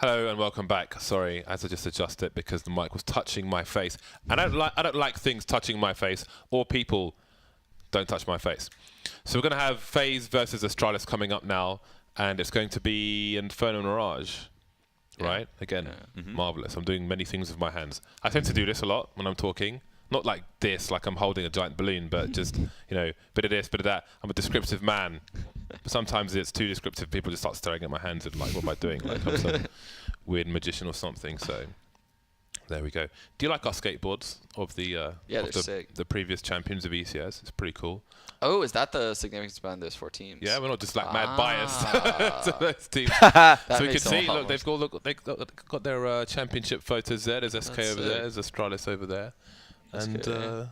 Hello and welcome back. Sorry, I had to just adjust it because the mic was touching my face. And I don't like things touching my face, or people don't touch my face. So we're going to have Faze versus Astralis coming up now, and it's going to be Inferno Mirage, right? Again, marvelous. I'm doing many things with my hands. I tend to do this a lot when I'm talking. Not like this, like I'm holding a giant balloon, but just, you know, bit of this, bit of that. I'm a descriptive man. But sometimes it's too descriptive. People just start staring at my hands and like, what am I doing? Like I'm some weird magician or something. So there we go. Do you like our skateboards of the the previous champions of ECS? It's pretty cool. Oh, is that the significance behind those 4 teams? Yeah, we're not just like mad biased to those teams. So we can see, look, they've got their championship photos there. There's SK over there. There's Astralis over there. And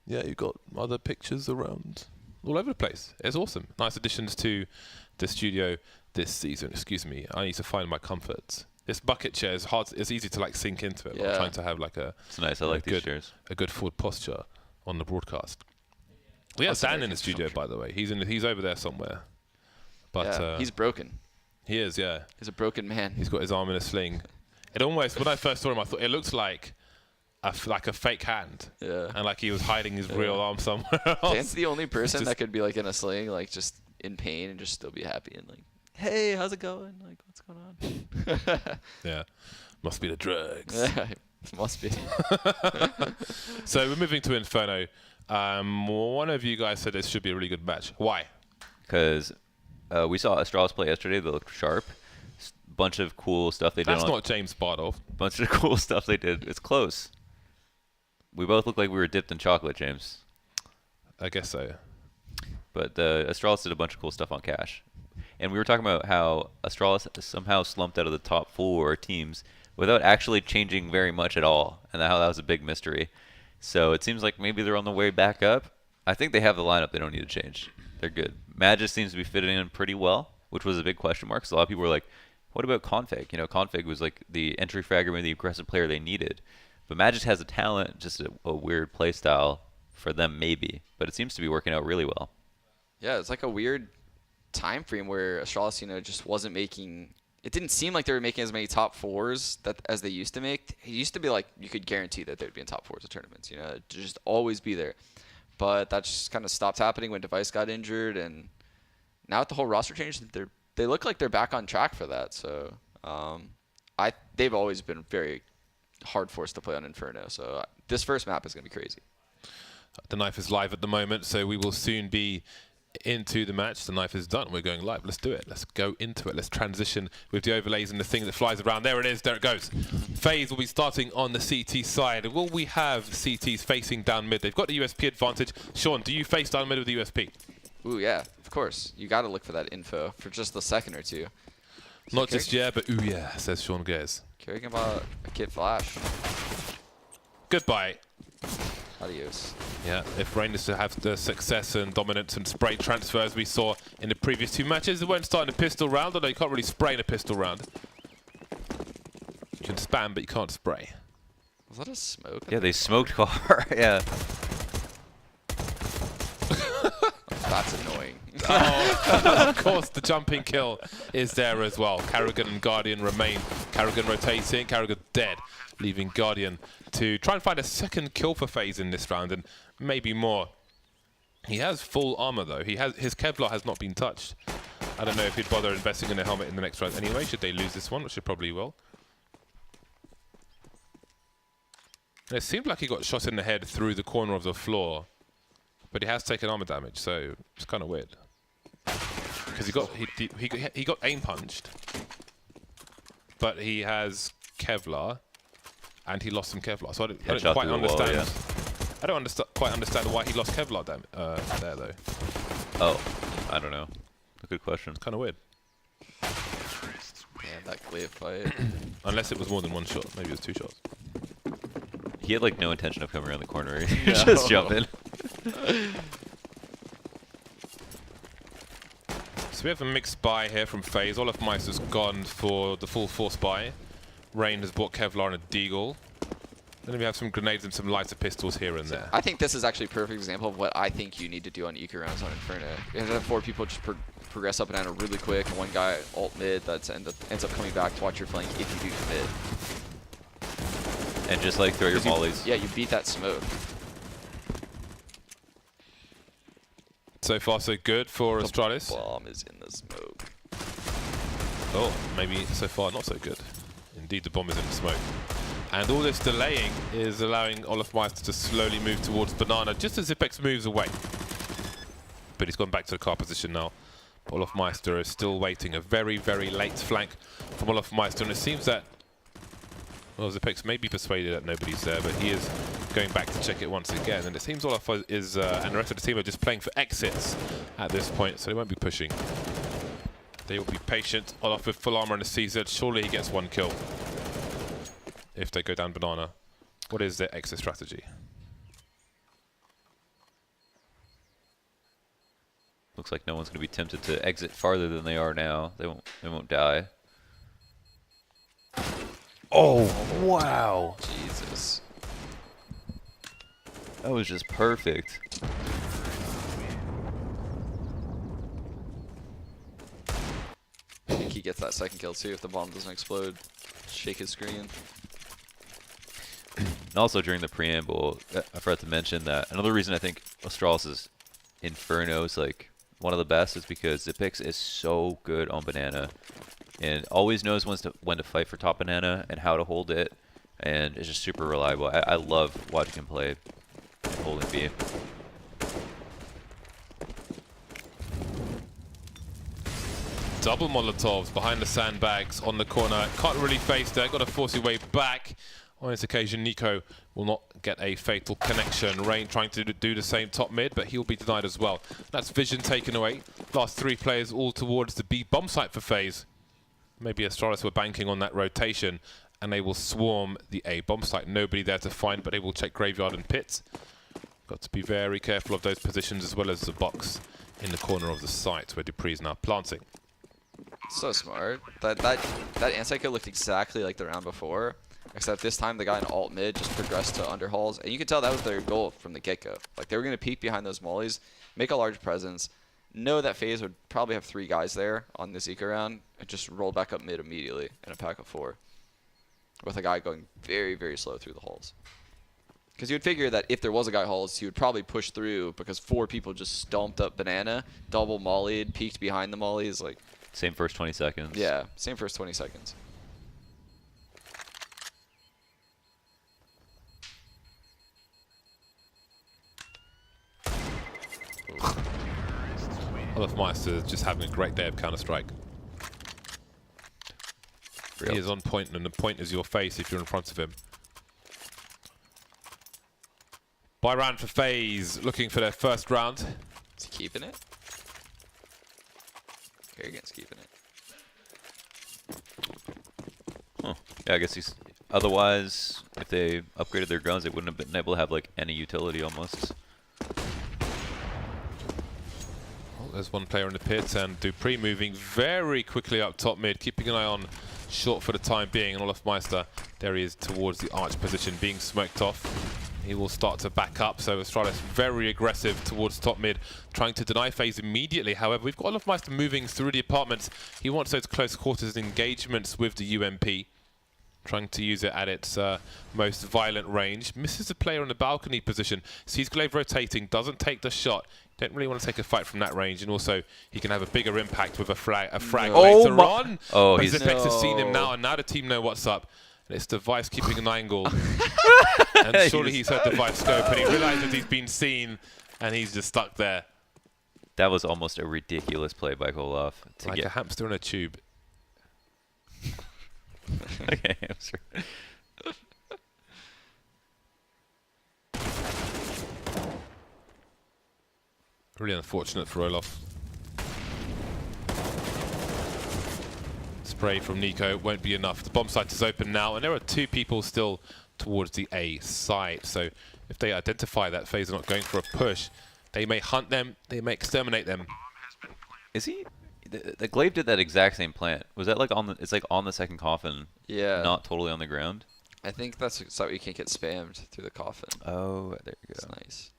yeah, you've got other pictures around all over the place. It's awesome. Nice additions to the studio this season. Excuse me, I need to find my comforts. This bucket chair is hard. It's easy to like sink into it. Yeah. I'm trying to have like a. It's nice. I like these chairs. A good forward posture on the broadcast. We have Dan in the studio, by the way. He's over there somewhere. But yeah, he's broken. He is, yeah. He's a broken man. He's got his arm in a sling. It almost, when I first saw him, I thought it looks like a fake hand. Yeah. And like he was hiding his real arm somewhere else. Dan's the only person that could be like in a sling, like just in pain and just still be happy and like, hey, how's it going? Like, what's going on? Yeah. Must be the drugs. Must be. So we're moving to Inferno. One of you guys said this should be a really good match. Why? Because we saw Astralis play yesterday. They looked sharp. Bunch of cool stuff they did. That's not James Bardolph. Bunch of cool stuff they did. It's close. We both look like we were dipped in chocolate, James. I guess so. But Astralis did a bunch of cool stuff on Cash. And we were talking about how Astralis somehow slumped out of the top 4 teams without actually changing very much at all. And how that was a big mystery. So it seems like maybe they're on the way back up. I think they have the lineup they don't need to change. They're good. Magis seems to be fitting in pretty well, which was a big question mark. So a lot of people were like, what about Config? You know, Config was like the entry fragger, maybe the aggressive player they needed. But Magis has a talent, just a weird play style for them maybe. But it seems to be working out really well. Yeah, it's like a weird time frame where Astralis, you know, just wasn't making. It didn't seem like they were making as many top 4s as they used to make. It used to be like you could guarantee that they'd be in top 4s of tournaments, you know, to just always be there. But that just kind of stopped happening when Device got injured, and now with the whole roster change, they look like they're back on track for that. So they've always been very hard for us to play on Inferno. So this first map is going to be crazy. The knife is live at the moment, so we will soon be into the match. The knife is done. We're going live. Let's do it. Let's go into it. Let's transition with the overlays and the thing that flies around. There it is. There it goes. Faze will be starting on the CT side. Will we have CTs facing down mid? They've got the USP advantage. Sean, do you face down mid with the USP? Ooh, yeah, of course. You got to look for that info for just a second or two. Not just yeah, but ooh yeah, says Sean Gares. Caring about a kid flash. Goodbye. Adios. Yeah, if Rain is to have the success and dominance and spray transfers we saw in the previous 2 matches, they won't start in a pistol round, although you can't really spray in a pistol round. You can spam, but you can't spray. Was that a smoke? Yeah, they smoked car. Yeah. That's annoying. Oh, of course, the jumping kill is there as well. Karrigan and Guardian remain. Karrigan rotating, Karrigan dead, leaving Guardian to try and find a second kill for Faze in this round, and maybe more. He has full armor though. His Kevlar has not been touched. I don't know if he'd bother investing in a helmet in the next round anyway, should they lose this one, which they probably will. And it seemed like he got shot in the head through the corner of the floor, but he has taken armor damage, so it's kind of weird. Because he got aim punched, but he has Kevlar, and he lost some Kevlar. So I don't quite understand. Wall, yeah. I don't quite understand why he lost Kevlar there though. Oh, I don't know. A good question. It's kind of weird. Yeah, that clear fight. Unless it was more than 1 shot. Maybe it was 2 shots. He had like no intention of coming around the corner. He just jumped in. So we have a mixed buy here from Faze. Olaf Mice has gone for the full force buy. Rain has bought Kevlar and a Deagle. And then we have some grenades and some lighter pistols here and there. I think this is actually a perfect example of what I think you need to do on eco rounds on Inferno. You have 4 people just progress up and down really quick, and 1 guy ult mid that ends up coming back to watch your flank if you do commit. And just like throw your mollies. Yeah, you beat that smoke. So far, so good for Astralis. Bomb is in the smoke. Oh, maybe so far not so good. Indeed, the bomb is in the smoke. And all this delaying is allowing Olofmeister to slowly move towards Banana just as Zipex moves away. But he's gone back to the car position now. Olofmeister is still waiting. A very, very late flank from Olofmeister. And it seems that, well, Zipex may be persuaded that nobody's there, but he is going back to check it once again. And it seems Olof is, and the rest of the team are just playing for exits at this point, so they won't be pushing. They will be patient. Olof with full armor and a CZ. Surely he gets 1 kill if they go down Banana. What is their exit strategy? Looks like no one's going to be tempted to exit farther than they are now. They won't die. Oh, wow. Jesus. That was just perfect. I think he gets that 2nd kill too if the bomb doesn't explode. Shake his screen. And also during the preamble, I forgot to mention that another reason I think Astralis' Inferno is like one of the best is because Zipex is so good on Banana and always knows when to fight for top Banana and how to hold it, and is just super reliable. I love watching him play holding B. Double Molotovs behind the sandbags on the corner. Can't really face that. Got to force your way back. On this occasion, Nico will not get a fatal connection. Rain trying to do the same top mid, but he'll be denied as well. That's vision taken away. Last 3 players all towards the B bomb site for Faze. Maybe Astralis were banking on that rotation, and they will swarm the A bomb site. Nobody there to find, but they will check graveyard and pits. Got to be very careful of those positions, as well as the box in the corner of the site where Dupree's now planting. So smart. That anti-kill looked exactly like the round before, except this time the guy in alt mid just progressed to underhalls, and you could tell that was their goal from the get-go. Like, they were going to peek behind those mollies, make a large presence, know that Faze would probably have 3 guys there on this eco round, and just roll back up mid immediately in a pack of 4, with a guy going very, very slow through the halls. Because you would figure that if there was a guy halls, he would probably push through because 4 people just stomped up Banana, double mollied, peeked behind the mollies, like. Same first 20 seconds. Yeah, same first 20 seconds. Olofmeister just having a great day of Counter-Strike. He is on point, and the point is your face if you're in front of him. Buy round for FaZe, looking for their first round. Is he keeping it? Kerrigan's keeping it. Huh. Yeah, I guess he's. Otherwise, if they upgraded their guns, they wouldn't have been able to have like any utility almost. Well, there's 1 player in the pit, and Dupree moving very quickly up top mid, keeping an eye on short for the time being. And Olofmeister, there he is towards the arch position, being smoked off. He will start to back up, so Astralis very aggressive towards top mid, trying to deny Faze immediately. However, we've got Olofmeister moving through the apartments. He wants those close quarters engagements with the UMP, trying to use it at its most violent range. Misses a player on the balcony position, sees Glaive rotating, doesn't take the shot. Don't really want to take a fight from that range, and also he can have a bigger impact with a frag later on. Oh, but he's Zipex has seen him now, and now the team know what's up. And it's Device keeping an angle. And surely he's heard Device scope, and he realizes he's been seen, and he's just stuck there. That was almost a ridiculous play by Koloff. Like a hamster in a tube. Okay, hamster. Really unfortunate for Olaf. Spray from Nico won't be enough. The bomb site is open now, and there are 2 people still towards the A site. So if they identify that Faze are not going for a push, they may hunt them, they may exterminate them. Is he? The Glaive did that exact same plant. Was that like on the? It's like on the second coffin. Yeah. Not totally on the ground. I think that's so you can't get spammed through the coffin. Oh, there you That's go. nice.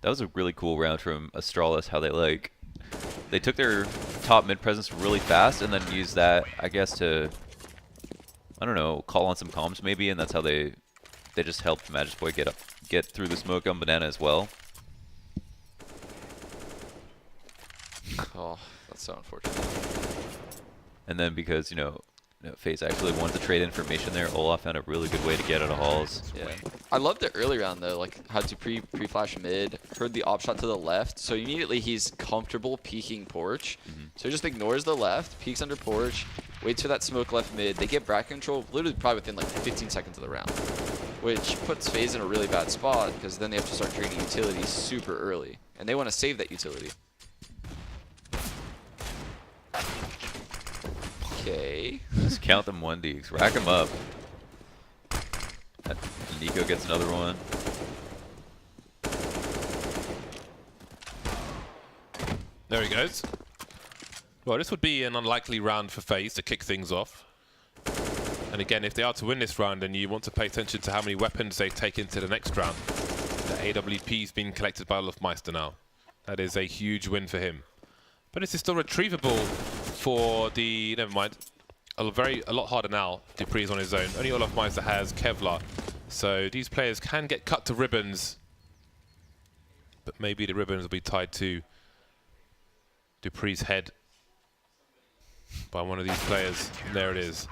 That was a really cool round from Astralis. How they took their top mid presence really fast and then used that, I guess, to, I don't know, call on some comms maybe, and that's how they just helped Magic Boy get through the smoke on Banana as well. Oh, that's so unfortunate. And then because, Faze actually wanted to trade information there, Olaf found a really good way to get out of halls. Yeah. I loved the early round though, like how to pre-flash mid, heard the op shot to the left, so immediately he's comfortable peeking porch. So he just ignores the left, peeks under porch, waits for that smoke left mid. They get back control literally probably within like 15 seconds of the round, which puts FaZe in a really bad spot because then they have to start draining utility super early, and they want to save that utility. Okay. Just count them 1Ds, rack them up. Nico gets another one. There he goes. Well, this would be an unlikely round for FaZe to kick things off. And again, if they are to win this round, then you want to pay attention to how many weapons they take into the next round. The AWP's been collected by Olofmeister now. That is a huge win for him. But this is still retrievable for the... Never mind. A lot harder now. Dupree is on his own. Only Olofmeister has Kevlar. So these players can get cut to ribbons. But maybe the ribbons will be tied to Dupree's head by one of these players. And there it is.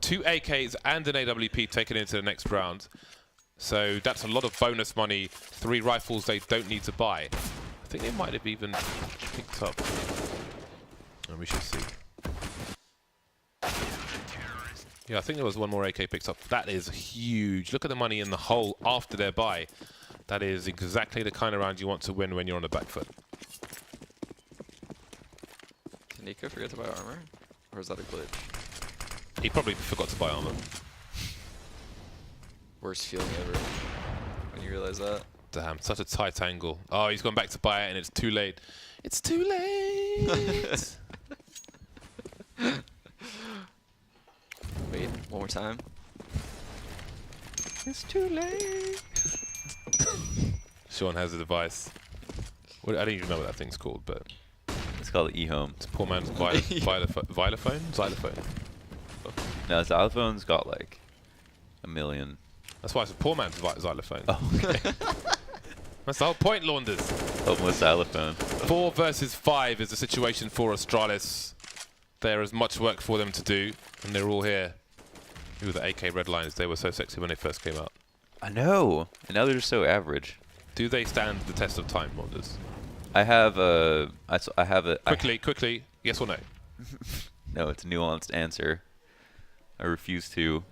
2 AKs and an AWP taken into the next round. So that's a lot of bonus money. 3 rifles they don't need to buy. I think they might have even picked up. And we should see. Yeah, I think there was one more AK picked up. That is huge. Look at the money in the hole after their buy. That is exactly the kind of round you want to win when you're on the back foot. Did Nico forget to buy armor? Or is that a glitch? He probably forgot to buy armor. Worst feeling ever when you realize that. Damn, such a tight angle. Oh, he's gone back to buy it and it's too late. It's too late! Wait, one more time. It's too late. Sean has a device. I don't even know what that thing's called, but It's called eHome. it's poor man's xylophone? Xylophone. No, Xylophone's got like 1 million. That's why it's a poor man's xylophone. Oh, okay. That's the whole point, Launders. Homeless Xylophone. 4 versus 5 is the situation for Astralis. There is much work for them to do, and they're all here. Ooh, the AK red lines, they were so sexy when they first came out. I know. And now they're just so average. Do they stand the test of time, Launders? I have a. Quickly, yes or no? No, it's a nuanced answer. I refuse to.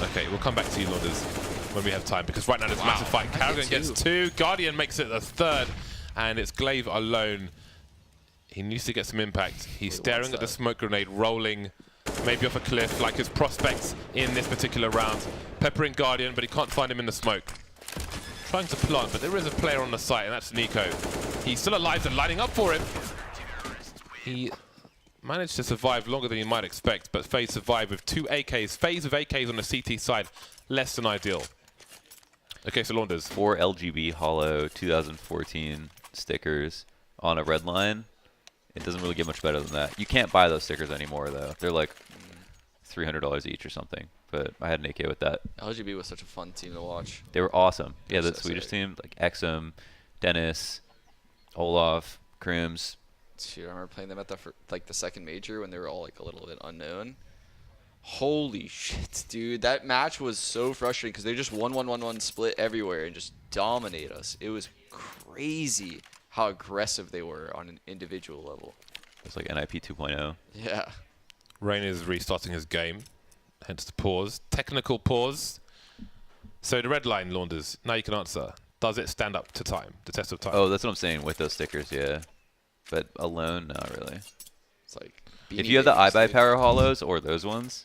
Okay, we'll come back to you, Launders, when we have time, because right now there's a massive fight. Carrigan gets 2, Guardian makes it the 3rd, and it's Glaive alone. He needs to get some impact. He's staring at the smoke grenade, rolling maybe off a cliff, like his prospects in this particular round. Peppering Guardian, but he can't find him in the smoke. Trying to plant, but there is a player on the site, and that's Nico. He's still alive and lining up for him. He managed to survive longer than you might expect, but FaZe survived with 2 AKs. FaZe with AKs on the CT side, less than ideal. Okay, so Launders. 4 LGB Hollow 2014 stickers on a red line. It doesn't really get much better than that. You can't buy those stickers anymore, though. They're like $300 each or something. But I had an AK with that. LGB was such a fun team to watch. They were awesome. Yeah, the So Swedish sick. team, like Exum, Dennis, Olaf, Krims. Shoot, I remember playing them at the second major when they were all like a little bit unknown. Holy shit, dude. That match was so frustrating because they just 1-1-1-1 split everywhere and just dominate us. It was crazy how aggressive they were on an individual level. It's like NIP 2.0. Yeah. Rain is restarting his game, hence the pause. Technical pause. So the red line, Launders, now you can answer. Does it stand up to time, the test of time? Oh, that's what I'm saying with those stickers, yeah. But alone, not really. It's like If Beanie you have the Babies, iBuy dude. Power Hollows or those ones,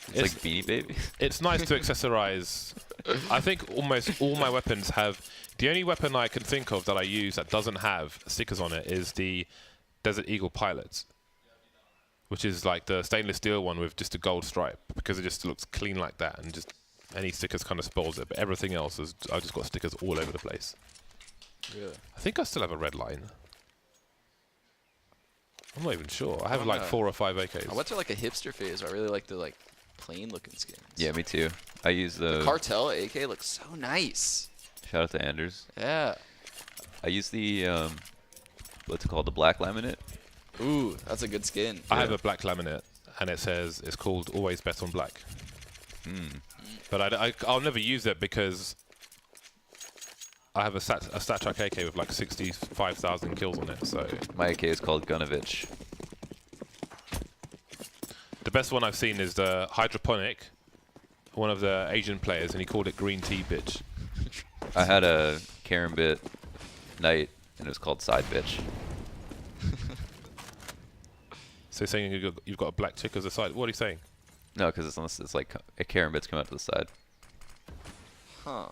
it's like It's- Beanie Babies. It's nice to accessorize. I think almost all my weapons have... The only weapon I can think of that I use that doesn't have stickers on it is the Desert Eagle Pilots. which is like the stainless steel one with just a gold stripe, because it just looks clean like that, and just any stickers kind of spoils it. But everything else is, I've just got stickers all over the place. Really? I think I still have a red line. I'm not even sure. I have don't like know. 4 or 5 AKs. I went through like a hipster phase where I really like the like plain looking skins. Yeah, me too. I use The the Cartel AK looks so nice. shout out to Anders. Yeah. I use the what's it called, the black laminate. Ooh, that's a good skin. I have a black laminate, and it says it's called Always Bet on Black. But I'll never use it because I have a stat track AK with like 65,000 kills on it. So My AK is called Gunovich. the best one I've seen is the Hydroponic, one of the Asian players, and he called it Green Tea Bitch. I had a Karambit Knight, and it was called Side Bitch. So he's saying you've got a black chick as a side. What are you saying? No, because it's like a Karambit's come out to the side. Huh.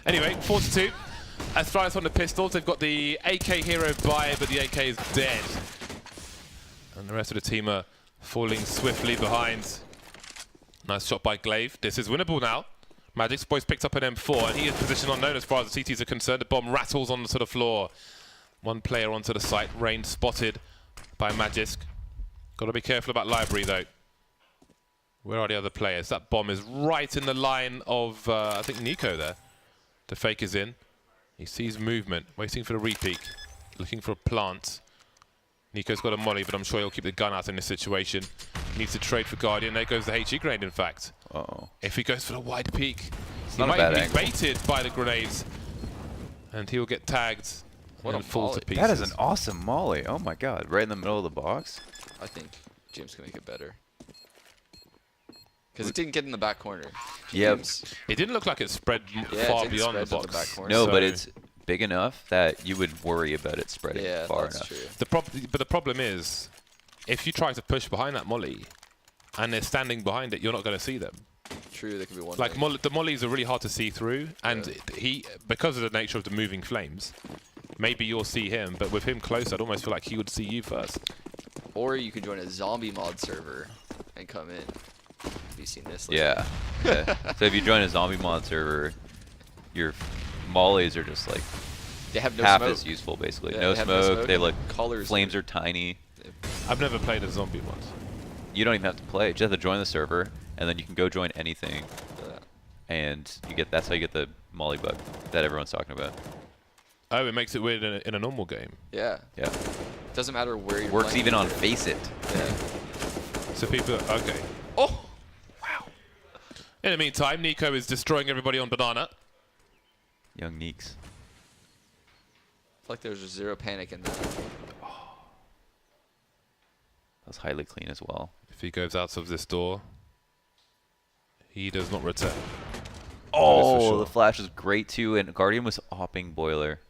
Anyway, 4-2. Astralis on the pistols. They've got the AK hero by, but the AK is dead. And the rest of the team are falling swiftly behind. Nice shot by Glaive. This is winnable now. Magic's boys picked up an M4, and he is positioned unknown as far as the CTs are concerned. The bomb rattles onto the floor. One player onto the site. Range spotted by Magisk. Got to be careful about Library, though. Where are the other players? That bomb is right in the line of, I think, Nico there. The fake is in. He sees movement, waiting for the repeat, looking for a plant. Nico's got a molly, but I'm sure he'll keep the gun out in this situation. Needs to trade for Guardian. There goes the HE grenade, in fact. Uh-oh. If he goes for the wide peak, he not a might bad be angle. baited by the grenades. And he'll get tagged What and a fall to molly. pieces. That is an awesome molly. Oh my god, right in the middle of the box. I think James can make it better. Because it didn't get in the back corner. Yep. James- It didn't look like it spread Yeah, it far didn't beyond the spread to the box. back corner. No, So but it's big enough that you would worry about it spreading Yeah, far that's enough. true. But the problem is, if you try to push behind that molly, and they're standing behind it, you're not going to see them. True, they could be one. Like the mollies are really hard to see through, and Yeah. because of the nature of the moving flames, maybe you'll see him, but with him close, I'd almost feel like he would see you first. Or you could join a zombie mod server and come in. Have you seen this? Yeah. Yeah. So if you join a zombie mod server, your mollies are just like They have no half smoke. as useful, basically. Yeah, no they have no smoke. smoke They and look colors flames are- are tiny. I've never played a zombie once. You don't even have to play. You just have to join the server, and then you can go join anything, and you get that's how you get the molly bug that everyone's talking about. Oh, it makes it weird in a normal game. Yeah. Yeah. Doesn't matter where you're Works playing even on either. Face It. Yeah. So people, okay. Oh! In the meantime, Nico is destroying everybody on Banana. Young Neeks. I feel like there's zero panic in that. That was highly clean as well. If he goes out of this door, he does not return. Oh, sure. the flash is great too, and Guardian was hopping Boiler.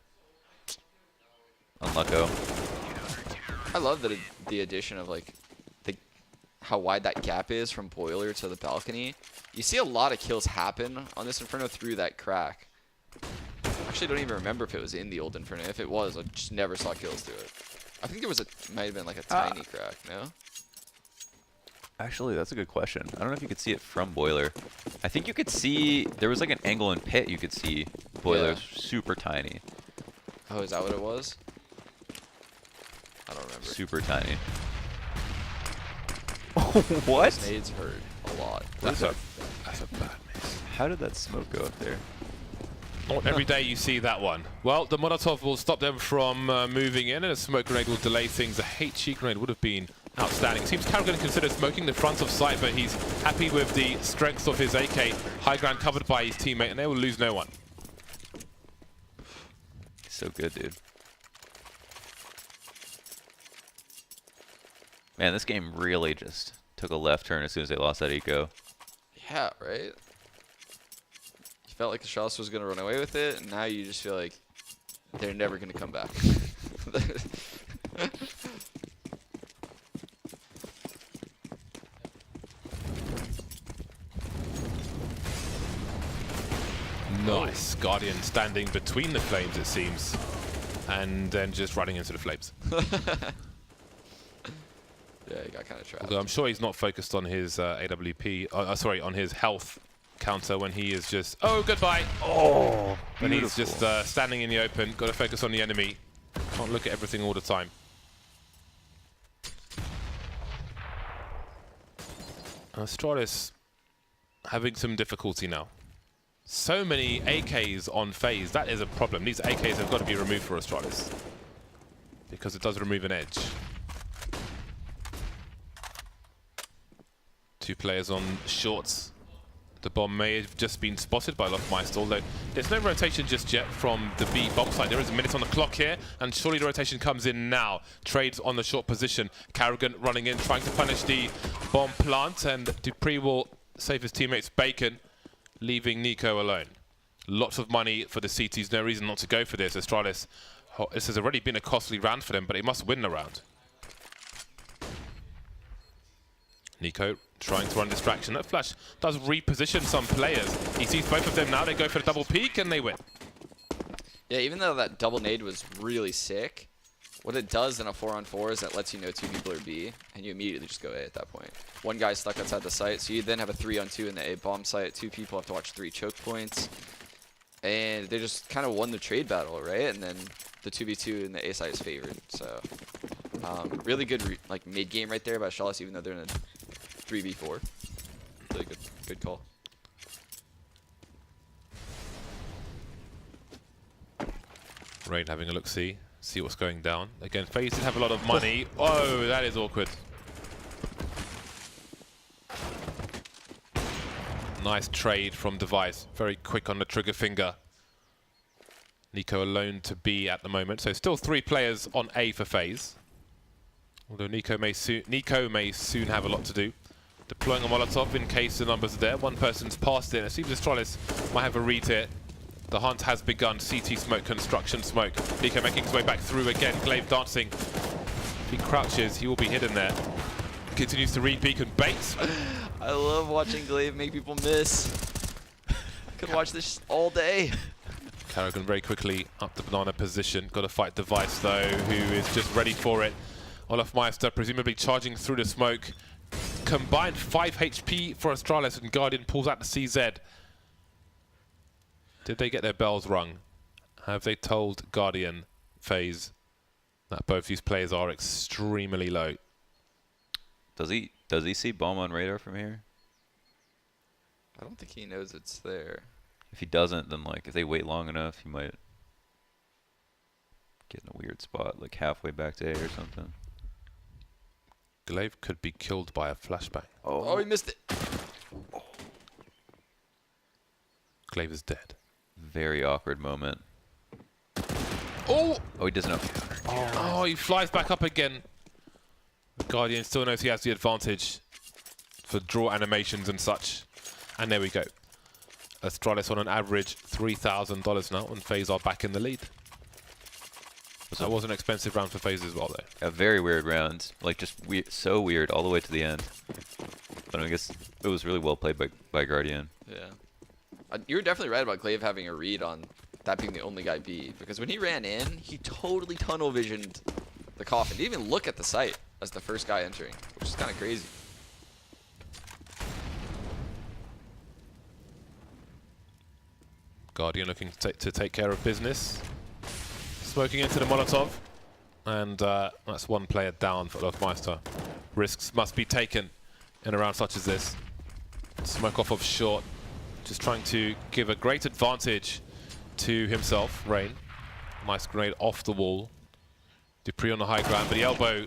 Unlucko. I love the addition of like how wide that gap is from Boiler to the balcony. You see a lot of kills happen on this Inferno through that crack. Actually, don't even remember if it was in the old Inferno. If it was, I just never saw kills through it. I think there was might have been like a tiny crack. No. Actually, that's a good question. I don't know if you could see it from Boiler. I think you could see, there was like an angle in pit you could see Boiler super tiny. Oh, is that what it was? I don't remember. Super tiny. What? Nades hurt a lot. That's a bad miss. How did that smoke go up there? Not every day you see that one. Well, the Molotov will stop them from moving in, and a smoke grenade will delay things. A HE grenade would have been outstanding. Seems Carol going to consider smoking the front of sight, but he's happy with the strength of his AK. High ground covered by his teammate, and they will lose no one. So good, dude. Man, this game really just took a left turn as soon as they lost that eco. Yeah, right? You felt like the Astralis was going to run away with it, and now you just feel like they're never going to come back. Nice. Guardian standing between the flames, it seems, and then just running into the flames. Yeah, he got kind of trapped. Although I'm sure he's not focused on his AWP, sorry, on his health counter when he is just, oh, goodbye. Oh, When he's just standing in the open, got to focus on the enemy. Can't look at everything all the time. Astralis having some difficulty now. So many AKs on Faze, that is a problem. These AKs have got to be removed for Astralis, because it does remove an edge. 2 players on shorts. The bomb may have just been spotted by Lofmeister, although there's no rotation just yet from the B bomb site. There is a minute on the clock here, and surely the rotation comes in now. Trades on the short position. Carrigan running in, trying to punish the bomb plant, and Dupree will save his teammates Bacon, leaving Nico alone. Lots of money for the CTs, no reason not to go for this. Astralis, this has already been a costly round for them, but they must win the round. Nico trying to run distraction. That flash does reposition some players. He sees both of them now. They go for the double peek and they win. Yeah, even though that double nade was really sick, what it does in a 4-on-4 is that lets you know 2 people are B, and you immediately just go A at that point. 1 guy's stuck outside the site, so you then have a 3-on-2 in the A bomb site. 2 people have to watch 3 choke points. And they just kind of won the trade battle, right? And then the 2v2 in the A site is favored. So really good like mid-game right there by Astralis, even though they're in a 3v4. Really good call. Rain having a look-see, see what's going down. Again, Faze did have a lot of money. Oh, that is awkward. Nice trade from Device. Very quick on the trigger finger. Nico alone to B at the moment. So still 3 players on A for Faze. Although Nico may soon have a lot to do. Deploying a Molotov in case the numbers are there. 1 person's passed it. It seems Astralis might have a read here. The hunt has begun. CT smoke, construction smoke. Nico making his way back through again. Glaive dancing. If he crouches, he will be hidden there. Continues to read beacon baits. I love watching Glaive make people miss. I could watch this all day. Carrigan very quickly up the banana position. Got to fight Device though, who is just ready for it. Olafmeister presumably charging through the smoke. Combined 5 HP for Astralis, and Guardian pulls out the CZ. Did they get their bells rung? Have they told Guardian, Faze, that both these players are extremely low? Does he see bomb on radar from here? I don't think he knows it's there. If he doesn't, then like if they wait long enough, he might get in a weird spot, like halfway back to A or something. Glaive could be killed by a flashbang. Oh, he missed it. Glaive is dead. Very awkward moment. Oh! Oh, he doesn't know. Oh, he flies back up again. Guardian still knows he has the advantage for draw animations and such. And there we go. Astralis on an average $3,000 now, and Faze are back in the lead. That was an expensive round for Faze as well, though. A very weird round, like just so weird all the way to the end. But I guess it was really well played by Guardian. Yeah. You're definitely right about Glaive having a read on that being the only guy B, because when he ran in, he totally tunnel visioned the coffin. He didn't even look at the site as the first guy entering, which is kind of crazy. Guardian looking to take care of business. Smoking into the Molotov. And that's 1 player down for Lofmeister. Risks must be taken in a round such as this. Smoke off of short. Just trying to give a great advantage to himself, Rain. Nice grenade off the wall. Dupree on the high ground, but the elbow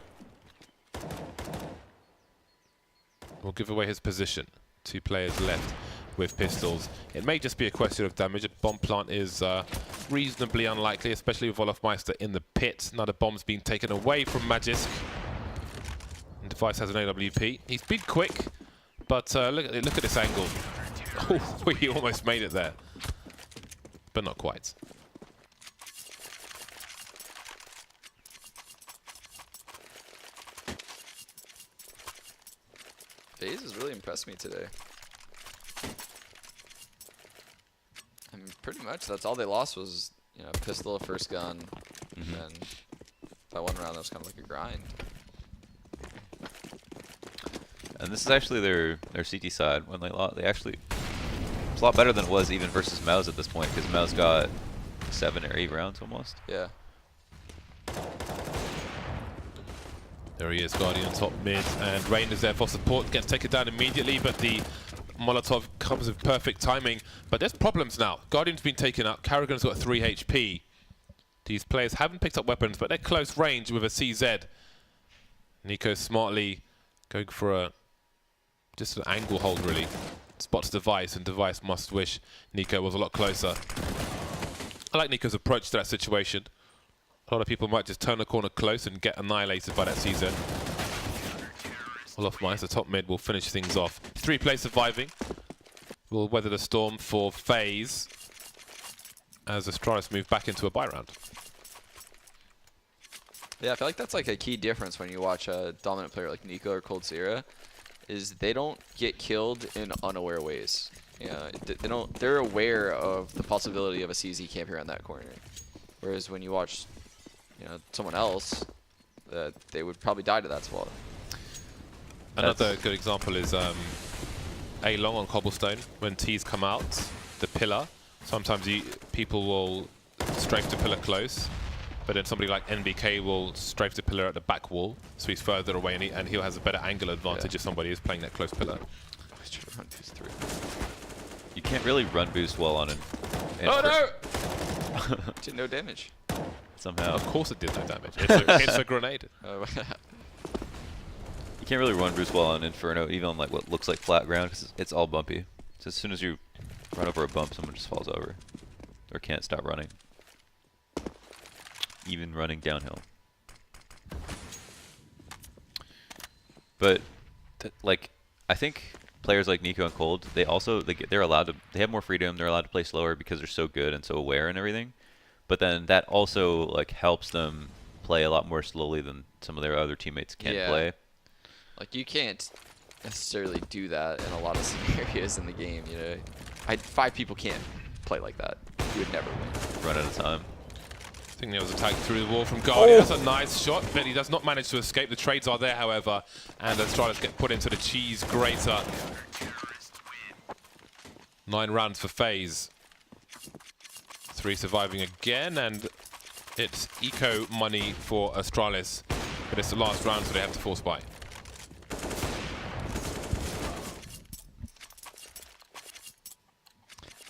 will give away his position. 2 players left with pistols. It may just be a question of damage. A bomb plant is reasonably unlikely, especially with Olafmeister in the pit. Now the bomb's been taken away from Magisk. And Device has an AWP. He's been quick, but look at this angle. Oh, he almost made it there, but not quite. Faze has really impressed me today. I mean, pretty much that's all they lost was, you know, pistol, first gun, and that 1 round that was kind of like a grind. And this is actually their CT side when they lost. They actually, it's a lot better than it was even versus Mouse at this point, because Mouse got 7 or 8 rounds almost. Yeah. There he is, Guardian top mid, and Rain is there for support. Gets taken down immediately, but the Molotov comes with perfect timing. But there's problems now. Guardian's been taken out. Karrigan's got 3 HP. These players haven't picked up weapons, but they're close range with a CZ. Nico smartly going for just an angle hold, really. Spots Device, and Device must wish Nico was a lot closer. I like Nico's approach to that situation. A lot of people might just turn the corner close and get annihilated by that CZ. Olaf Mice, the top mid, will finish things off. 3 players surviving. Will weather the storm for Faze as Astralis move back into a buy round. Yeah, I feel like that's like a key difference when you watch a dominant player like Nico or Coldzera, is they don't get killed in unaware ways. Yeah, they don't. They're aware of the possibility of a CZ camping around that corner. Whereas when you watch, someone else, they would probably die to that spot. Another good example is A long on cobblestone. When T's come out, the pillar. Sometimes people will strafe the pillar close, but then somebody like NBK will strafe the pillar at the back wall, so he's further away and he has a better angle advantage if somebody is playing that close pillar. He's trying to run boost through. You can't really run boost well on an. Oh no! Did no damage. Somehow. Of course it did no damage. It's a grenade. Oh. You can't really run boost well on Inferno, even on like what looks like flat ground, because it's all bumpy. So as soon as you run over a bump, someone just falls over, or can't stop running. Even running downhill. But like, I think players like Nico and Cold, they're allowed to, they have more freedom. They're allowed to play slower because they're so good and so aware and everything. But then that also like helps them play a lot more slowly than some of their other teammates can play. Like you can't necessarily do that in a lot of scenarios in the game. 5 people can't play like that. You would never win. Run out of time. I think there was a tag through the wall from Guardian. That's a nice shot, but he does not manage to escape. The trades are there, however, and Astralis get put into the cheese grater. 9 rounds for Faze. 3 surviving again, and it's eco money for Astralis, but it's the last round, so they have to force buy.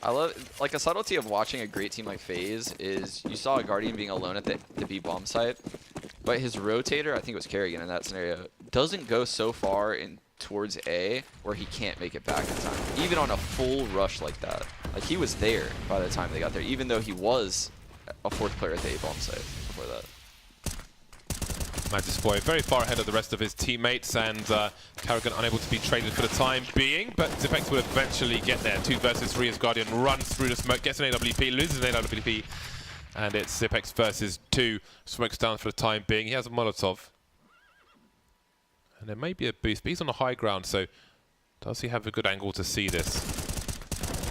I love, like, a subtlety of watching a great team like Faze is you saw a Guardian being alone at the B bomb site, but his rotator, I think it was Karrigan in that scenario, doesn't go so far in towards A where he can't make it back in time, even on a full rush like that. Like, he was there by the time they got there, even though he was a 4th player at the A bomb site before that. Magisboy very far ahead of the rest of his teammates, and Karrigan unable to be traded for the time being, but Zipex will eventually get there. 2 versus 3 as Guardian runs through the smoke, gets an AWP, loses an AWP, and it's Zipex versus 2. Smoke's down for the time being. He has a Molotov. And there may be a boost, but he's on the high ground, so does he have a good angle to see this?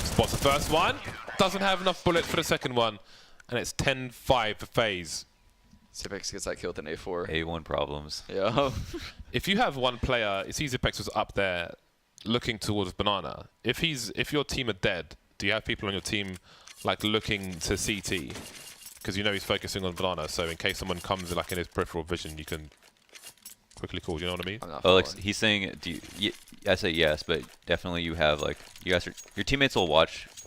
Spots the first one, doesn't have enough bullets for the second one, and it's 10-5 for Faze. Zipex gets that kill with an A4. A1 problems. Yeah. If you have one player, you see Zipex was up there looking towards Banana. If your team are dead, do you have people on your team like looking to CT? Because he's focusing on Banana, so in case someone comes like in his peripheral vision, you can quickly call. You know what I mean? Oh, like he's saying, I say yes, but definitely you have like your teammates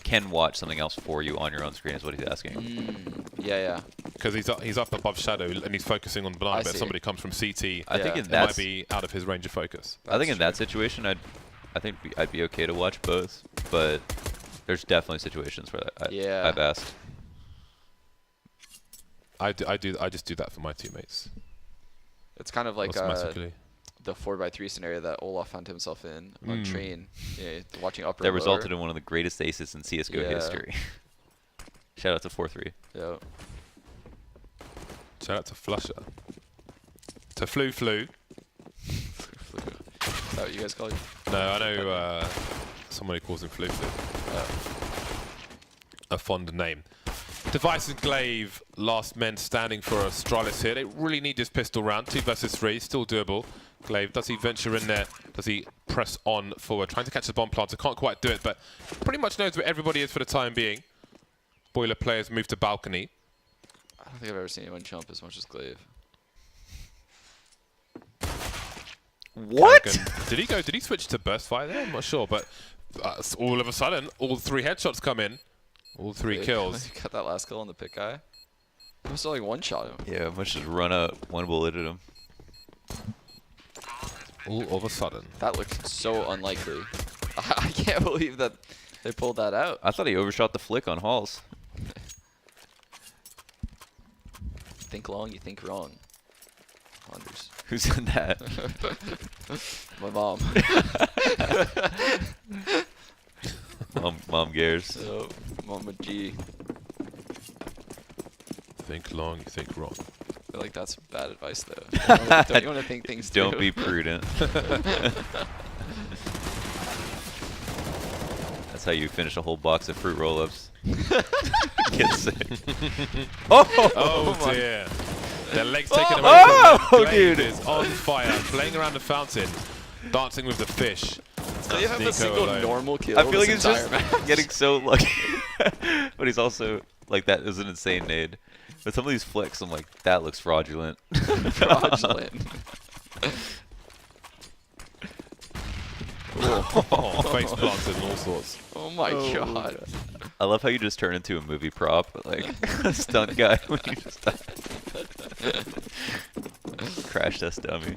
can watch something else for you on your own screen is what he's asking. Yeah. Because he's up above Shadow and he's focusing on Banana, but if somebody comes from CT, I think it might be out of his range of focus. I think in that situation, I think I'd be okay to watch both, but there's definitely situations where I've asked. I just do that for my teammates. It's kind of like Automatically. The 4x3 scenario that Olaf found himself in on Train, watching upper That and resulted lower. in one of the greatest aces in CSGO history. Shout out to 4-3. Yep. Shout out to Flusher. To Flu. Is that what you guys call it? No, I know somebody calls him Flu. A fond name. Device and Glaive, last men standing for Astralis here. They really need this pistol round. 2 versus 3, still doable. Glaive, does he venture in there? Does he press on forward? Trying to catch the bomb planter. Can't quite do it, but pretty much knows where everybody is for the time being. Boiler players move to balcony. I don't think I've ever seen anyone jump as much as Glaive. What? Kerrigan, did he switch to burst fire there? I'm not sure, but all of a sudden, all 3 headshots come in. All 3 kills. Got that last kill on the pit guy. He must have like one-shot him. Yeah, must just run up, one bullet at him. All of a sudden. That looked so unlikely. I can't believe that they pulled that out. I thought he overshot the flick on Halls. Think long, you think wrong. Anders. Who said that? My mom. Mom Gears. So, Mama G. Think long, you think wrong. I feel like that's bad advice, though. Don't you want to think things through? Don't be prudent. That's how you finish a whole box of fruit roll-ups. Get sick. Oh dear. Their legs taken away from them. Glaive is on fire, playing around the fountain, dancing with the fish. Do you have a single alone. normal kill? I feel like this he's entire just match? getting so lucky. But he's also, like, that is an insane nade. But some of these flicks, I'm like, that looks fraudulent. fraudulent. Face planted and all sorts. Oh my god. I love how you just turn into a movie prop, like a stunt guy when you just crash test dummy.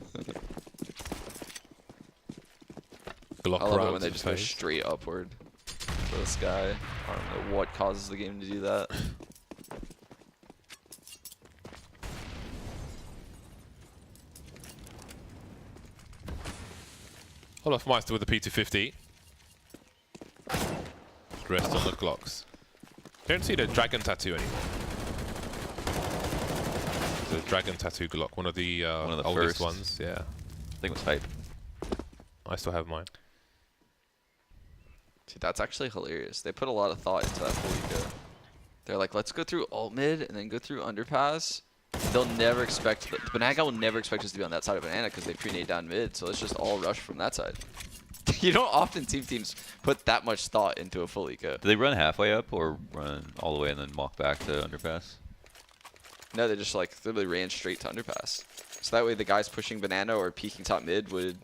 Glock I love it rounds when they in just go face. straight upward to the sky. I don't know what causes the game to do that. Olaf Meister with the P250. Rest on the Glocks. Don't see the dragon tattoo anymore. The dragon tattoo Glock, one of the oldest first. ones. Yeah, I think it was hype. I still have mine. Dude, that's actually hilarious. They put a lot of thought into that fully go. They're like, let's go through alt mid and then go through underpass. They'll never expect, the banana guy will never expect us to be on that side of banana because they pre-nade down mid, so let's just all rush from that side. You don't often see teams put that much thought into a full eco. Do they run halfway up or run all the way and then walk back to underpass? No, they just like literally ran straight to underpass. So that way the guys pushing banana or peeking top mid would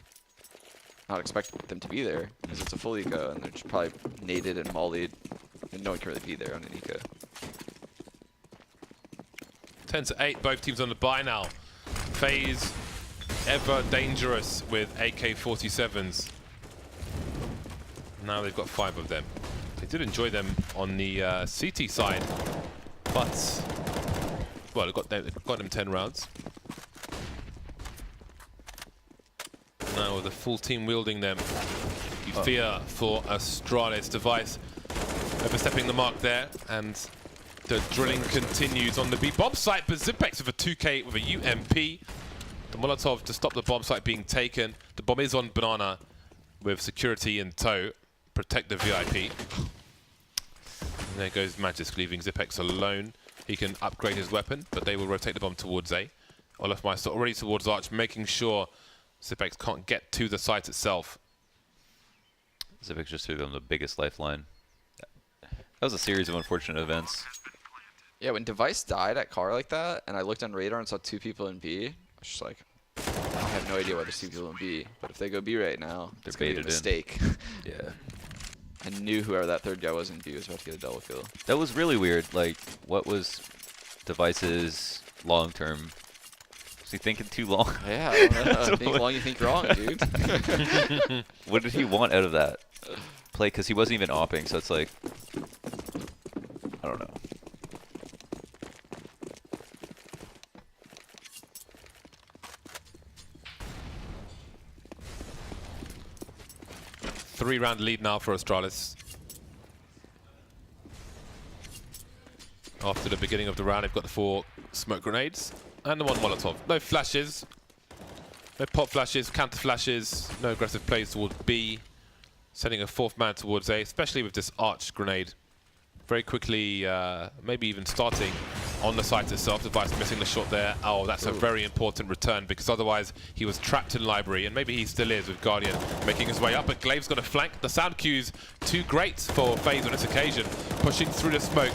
not expect them to be there because it's a full eco and they're just probably naded and mollied and no one can really be there on an eco. 10-8, both teams on the buy now. Faze ever dangerous with AK-47s. Now they've got 5 of them. They did enjoy them on the CT side, but well, they've got them 10 rounds. Now with the full team wielding them, you fear for Astralis. Device overstepping the mark there, and the drilling continues on the B bomb site, but Zipex with a 2K with a UMP. The Molotov to stop the bomb site being taken. The bomb is on banana with security in tow. Protect the VIP. And there goes Magisk, leaving Zipex alone. He can upgrade his weapon, but they will rotate the bomb towards A. Olaf Meister already towards Arch, making sure Zipex can't get to the site itself. Zipex just threw them the biggest lifeline. That was a series of unfortunate events. Yeah, when Device died at car like that, and I looked on radar and saw 2 people in B, I was just like, I have no idea why there's 2 people in B. But if they go B right now, it's going to be a baited in. mistake. Yeah. I knew whoever that third guy was in B was about to get a double kill. That was really weird. Like, what was Device's long-term? Was he thinking too long? Yeah, I don't know. Think long, you think wrong, dude. What did he want out of that play? Because he wasn't even opping, so it's like, I don't know. Three-round lead now for Astralis. After the beginning of the round, they've got the 4 smoke grenades and the 1 Molotov. No flashes, no pop flashes, counter flashes, no aggressive plays towards B. Sending a 4th man towards A, especially with this arch grenade. Very quickly, maybe even starting on the site itself. Device missing the shot there. Oh, that's a very important return because otherwise he was trapped in library, and maybe he still is with Guardian making his way up. But Glaive's got a flank. The sound cue's too great for FaZe on this occasion. Pushing through the smoke,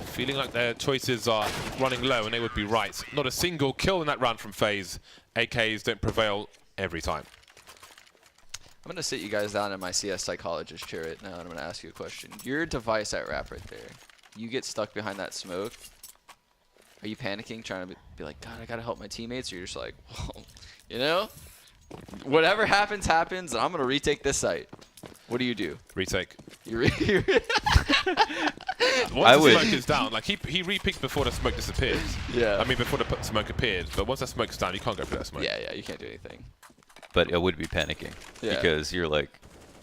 feeling like their choices are running low, and they would be right. Not a single kill in that round from FaZe. AKs don't prevail every time. I'm going to sit you guys down in my CS psychologist chair right now, and I'm going to ask you a question. Your device at wrap right there, you get stuck behind that smoke. Are you panicking, trying to be like, God, I got to help my teammates? Or you're just like, well, you know, whatever happens, happens, and I'm going to retake this site. What do you do? Retake. You Once the smoke is down, like he re-peeked before the smoke disappeared. Yeah. I mean, before the smoke appeared. But once that smoke's down, you can't go for that smoke. Yeah, you can't do anything. But it would be panicking because you're like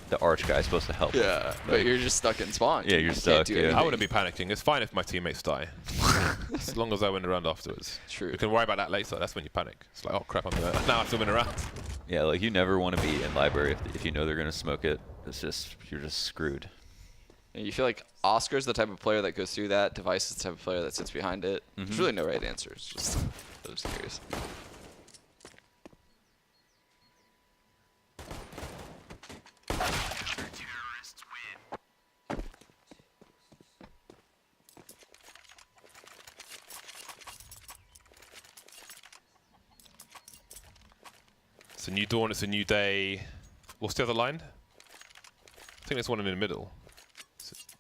the arch guy supposed to help. Yeah, but you're just stuck in spawn. Yeah, you're stuck. Yeah. I wouldn't be panicking. It's fine if my teammates die, as long as I win the round afterwards. True. You can worry about that later. That's when you panic. It's like, oh crap, I'm gonna now I have to win a round. Yeah, like you never want to be in library if you know they're gonna smoke it. It's just you're just screwed. And you feel like Oscar's the type of player that goes through that. Device is the type of player that sits behind it. There's really no right answer. It's just I'm just curious. It's a new dawn. It's a new day. What's the other line? I think there's one in the middle.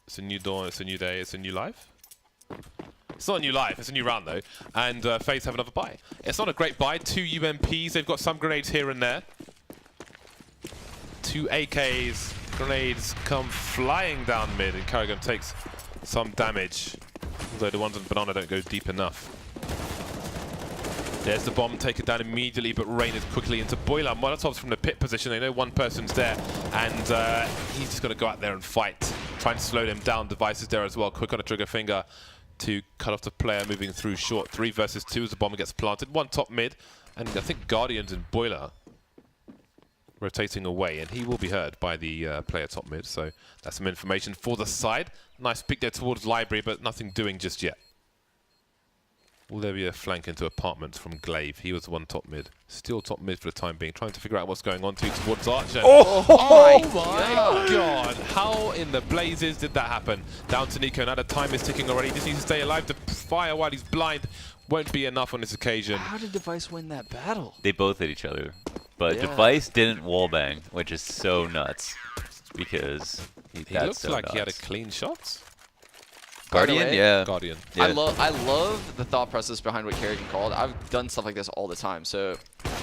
It's a new dawn. It's a new day. It's a new life. It's not a new life. It's a new round though. And FaZe have another buy. It's not a great buy. 2 UMPs. They've got some grenades here and there. 2 AKs. Grenades come flying down mid, and Karrigan takes some damage. Although the ones on Banana don't go deep enough. There's the bomb, take it down immediately, but Rain is quickly into Boiler. Molotov's from the pit position, they know one person's there, and he's just got to go out there and fight. Trying to slow them down, Device is there as well, quick on the trigger finger to cut off the player moving through short. 3 versus 2 as the bomb gets planted, 1 top mid, and I think Guardians and Boiler rotating away, and he will be heard by the player top mid, so that's some information for the side. Nice pick there towards Library, but nothing doing just yet. Will there be a flank into apartments from Glaive? He was 1 top mid. Still top mid for the time being. Trying to figure out what's going on towards Archer. Oh my god! How in the blazes did that happen? Down to Nico. Now the time is ticking already. Just needs to stay alive. To fire while he's blind won't be enough on this occasion. How did Device win that battle? They both hit each other. But Device didn't wallbang, which is so nuts. Because he looked like he had a clean shot. Guardian, yeah. Guardian. Yeah. I love the thought process behind what Karrigan called. I've done stuff like this all the time. So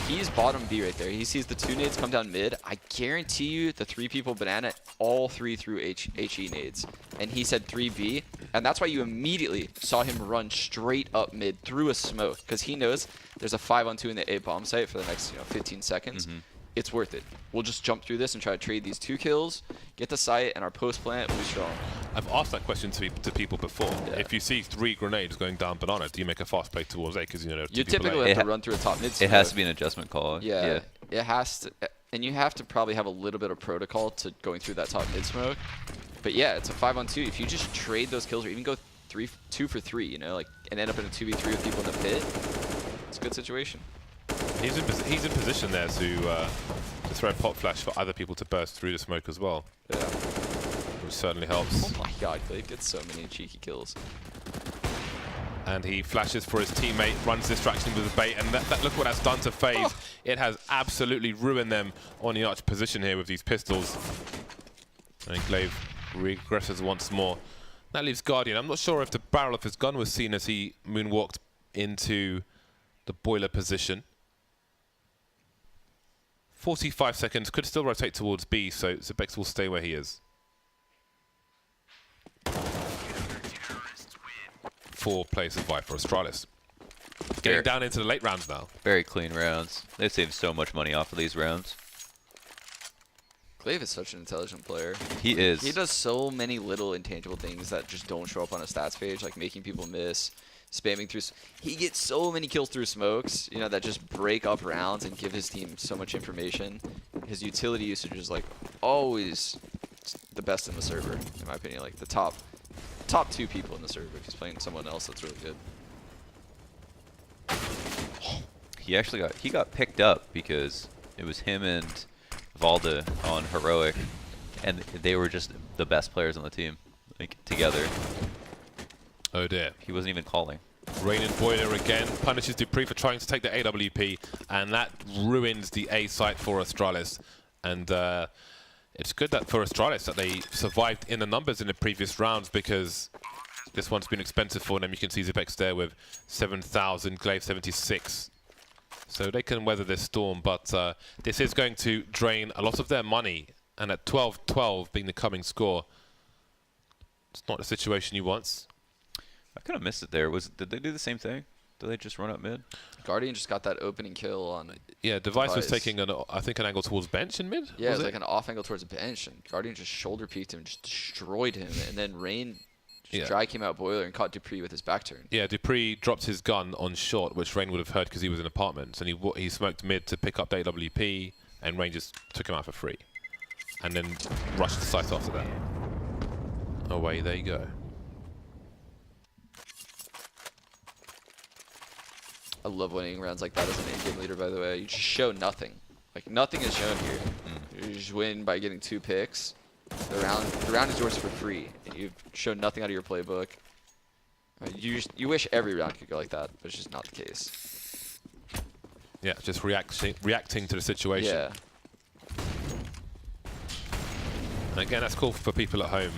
he's bottom B right there. He sees the 2 nades come down mid. I guarantee you the 3 people Banana, all 3 through HE nades. And he said 3B. And that's why you immediately saw him run straight up mid through a smoke. Because he knows there's a 5-on-2 in the A bomb site for the next 15 seconds. It's worth it. We'll just jump through this and try to trade these 2 kills, get the site, and our post plant will be strong. I've asked that question to people before. Yeah. If you see 3 grenades going down Banana, do you make a fast play towards A? Because you typically have to run through a top mid smoke. It has to be an adjustment call. Yeah, it has to, and you have to probably have a little bit of protocol to going through that top mid smoke. But yeah, it's a 5-on-2. If you just trade those kills or even go 2 for 3, you know, like and end up in a 2v3 with people in the pit, it's a good situation. He's in position there to throw a pop flash for other people to burst through the smoke as well. Yeah. Which certainly helps. Oh my god, Glaive gets so many cheeky kills. And he flashes for his teammate, runs distraction with the bait, and look what that's done to FaZe. It has absolutely ruined them on the arch position here with these pistols. And Glaive regresses once more. That leaves Guardian. I'm not sure if the barrel of his gun was seen as he moonwalked into the boiler position. 45 seconds, could still rotate towards B, so Bex will stay where he is. 4 plays of Viper Astralis. Getting down into the late rounds now. Very clean rounds. They saved so much money off of these rounds. Glaive is such an intelligent player. He is. He does so many little intangible things that just don't show up on a stats page, like making people miss, spamming through. He gets so many kills through smokes, you know, that just break up rounds and give his team so much information. His utility usage is like always the best in the server, in my opinion. Like the top 2 people in the server. If he's playing someone else, that's really good. he got picked up because it was him and Valda on heroic, and they were just the best players on the team, like together. Oh dear. He wasn't even calling. Rain and Boiler again punishes Dupree for trying to take the AWP, and that ruins the A site for Astralis. And it's good that for Astralis that they survived in the numbers in the previous rounds, because this one's been expensive for them. You can see Zibex there with 7,000, Glaive 76. So they can weather this storm, but this is going to drain a lot of their money. And at 12-12 being the coming score, it's not the situation you want. I kind of missed it there. Did they do the same thing? Did they just run up mid? Guardian just got that opening kill on. Yeah, Device was taking I think an angle towards bench in mid. Yeah, it was like an off angle towards the bench, and Guardian just shoulder peeked him, just destroyed him, and then Rain just dry came out Boiler and caught Dupree with his back turn. Yeah, Dupree dropped his gun on short, which Rain would have heard because he was in apartments, and he smoked mid to pick up the AWP, and Rain just took him out for free, and then rushed the site after that. Away they go. I love winning rounds like that as an in-game leader, by the way. You just show nothing. Like, nothing is shown here. You just win by getting 2 picks. The round is yours for free, and you've shown nothing out of your playbook. You wish every round could go like that, but it's just not the case. Yeah, just reacting to the situation. Yeah. And again, that's cool for people at home.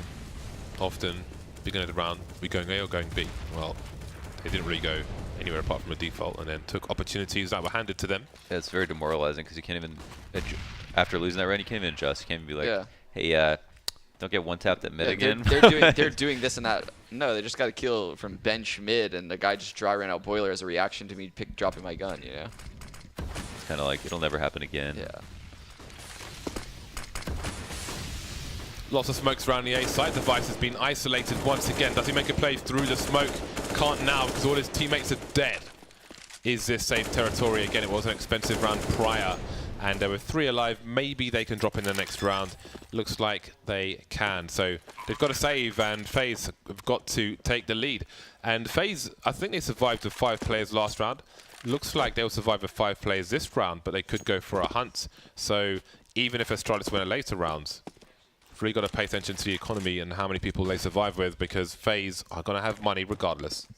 Often, beginning of the round, we going A or going B. Well, they didn't really go anywhere apart from a default, and then took opportunities that were handed to them. Yeah, it's very demoralizing because you can't even, after losing that round, you can't even adjust. You can't even be like, hey, don't get one tapped at mid again. They're doing this and that. No, they just got a kill from bench mid, and the guy just dry ran out Boiler as a reaction to me dropping my gun, you know? It's kind of like, it'll never happen again. Yeah. Lots of smokes around the A site. Device has been isolated once again. Does he make a play through the smoke? Can't now because all his teammates are dead. Is this safe territory? Again, it was an expensive round prior, and there were 3 alive. Maybe they can drop in the next round. Looks like they can. So they've got to save, and Faze have got to take the lead. And Faze, I think they survived with 5 players last round. Looks like they'll survive with 5 players this round, but they could go for a hunt. So even if Astralis win a later round, really got to pay attention to the economy and how many people they survive with, because Faze are going to have money regardless.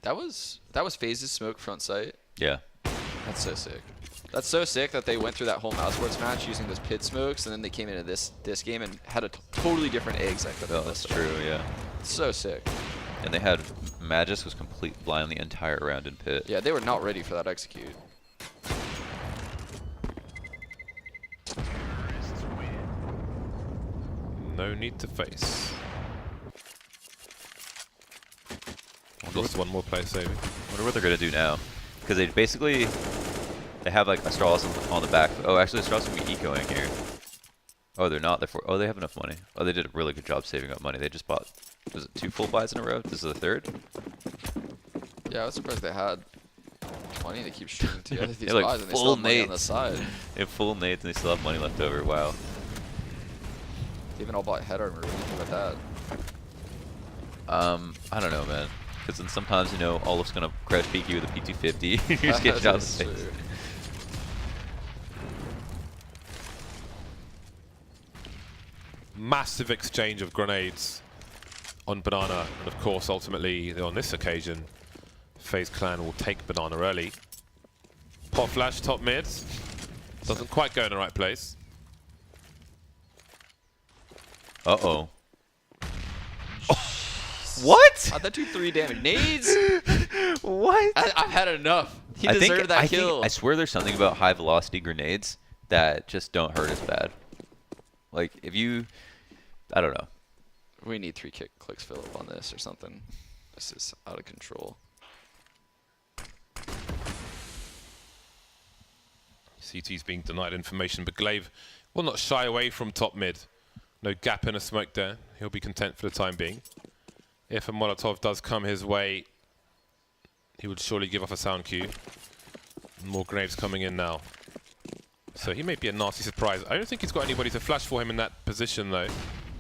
That was Faze's smoke front sight. Yeah. That's so sick. That's so sick that they went through that whole Mousesports match using those pit smokes, and then they came into this game and had a totally different exec. Oh, that's true, yeah. So sick. And they had Magus was complete blind the entire round in pit. Yeah, they were not ready for that execute. No need to face. Lost one more player saving. I wonder what they're going to do now. Because they have like Astralis on the back. Oh, actually Astralis will be ecoing here. Oh, they're not. Oh, they have enough money. Oh, they did a really good job saving up money. They just bought, was it 2 full buys in a row? This is the 3rd? Yeah, I was surprised they had money to keep shooting together these like buys, and they still have money on the side. They have full nades and they still have money left over. Wow. They even all bought head armor. What do you think about that? I don't know, man. Because then sometimes, you know, Olaf's going to crash peek you with a P250. You just get shot in the face. Massive exchange of grenades on Banana, and of course, ultimately, on this occasion, FaZe Clan will take Banana early. Pot flash, top mid. Doesn't quite go in the right place. Uh-oh. What? How'd that do 3 damage? Nades? What? I've had enough. He deserved that kill. I swear there's something about high velocity grenades that just don't hurt as bad. Like, if you... I don't know. We need 3 clicks fill up on this or something. This is out of control. CT's being denied information, but Glaive will not shy away from top mid. No gap in a smoke there. He'll be content for the time being. If a Molotov does come his way, he would surely give off a sound cue. More grenades coming in now. So he may be a nasty surprise. I don't think he's got anybody to flash for him in that position, though.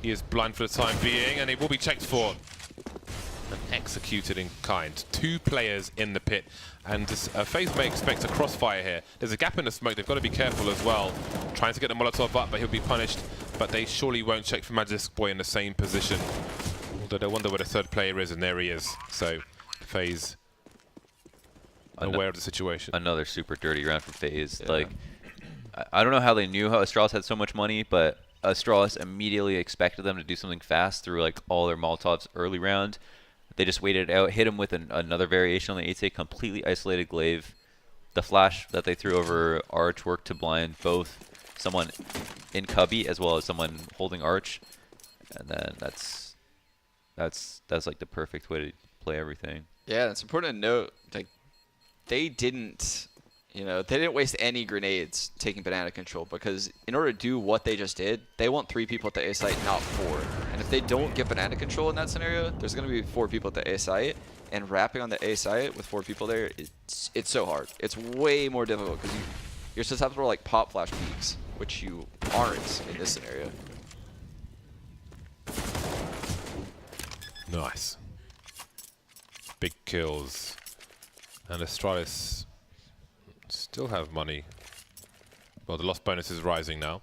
He is blind for the time being, and he will be checked for. and executed in kind. 2 players in the pit, and Faze may expect a crossfire here. There's a gap in the smoke. They've got to be careful as well. Trying to get the Molotov up, but he'll be punished. But they surely won't check for Magic Boy in the same position. Although they wonder where the 3rd player is, and there he is. So Faze aware of the situation. Another super dirty round for Faze. Yeah. Like, I don't know how they knew how Astralis had so much money, but Astralis immediately expected them to do something fast through like all their Molotovs early round. They just waited it out, hit him with another variation on the 8A, completely isolated glaive. The flash that they threw over Arch worked to blind both someone in Cubby as well as someone holding Arch, and then that's like the perfect way to play everything. Yeah, it's important to note, like, they didn't waste any grenades taking banana control, because in order to do what they just did, they want 3 people at the A site, not 4. And if they don't get banana control in that scenario, there's going to be 4 people at the A site, and wrapping on the A site with 4 people there, it's so hard. It's way more difficult because you're susceptible to like pop flash peaks, which you aren't in this scenario. Nice. Big kills. And Astralis still have money. Well, the loss bonus is rising now.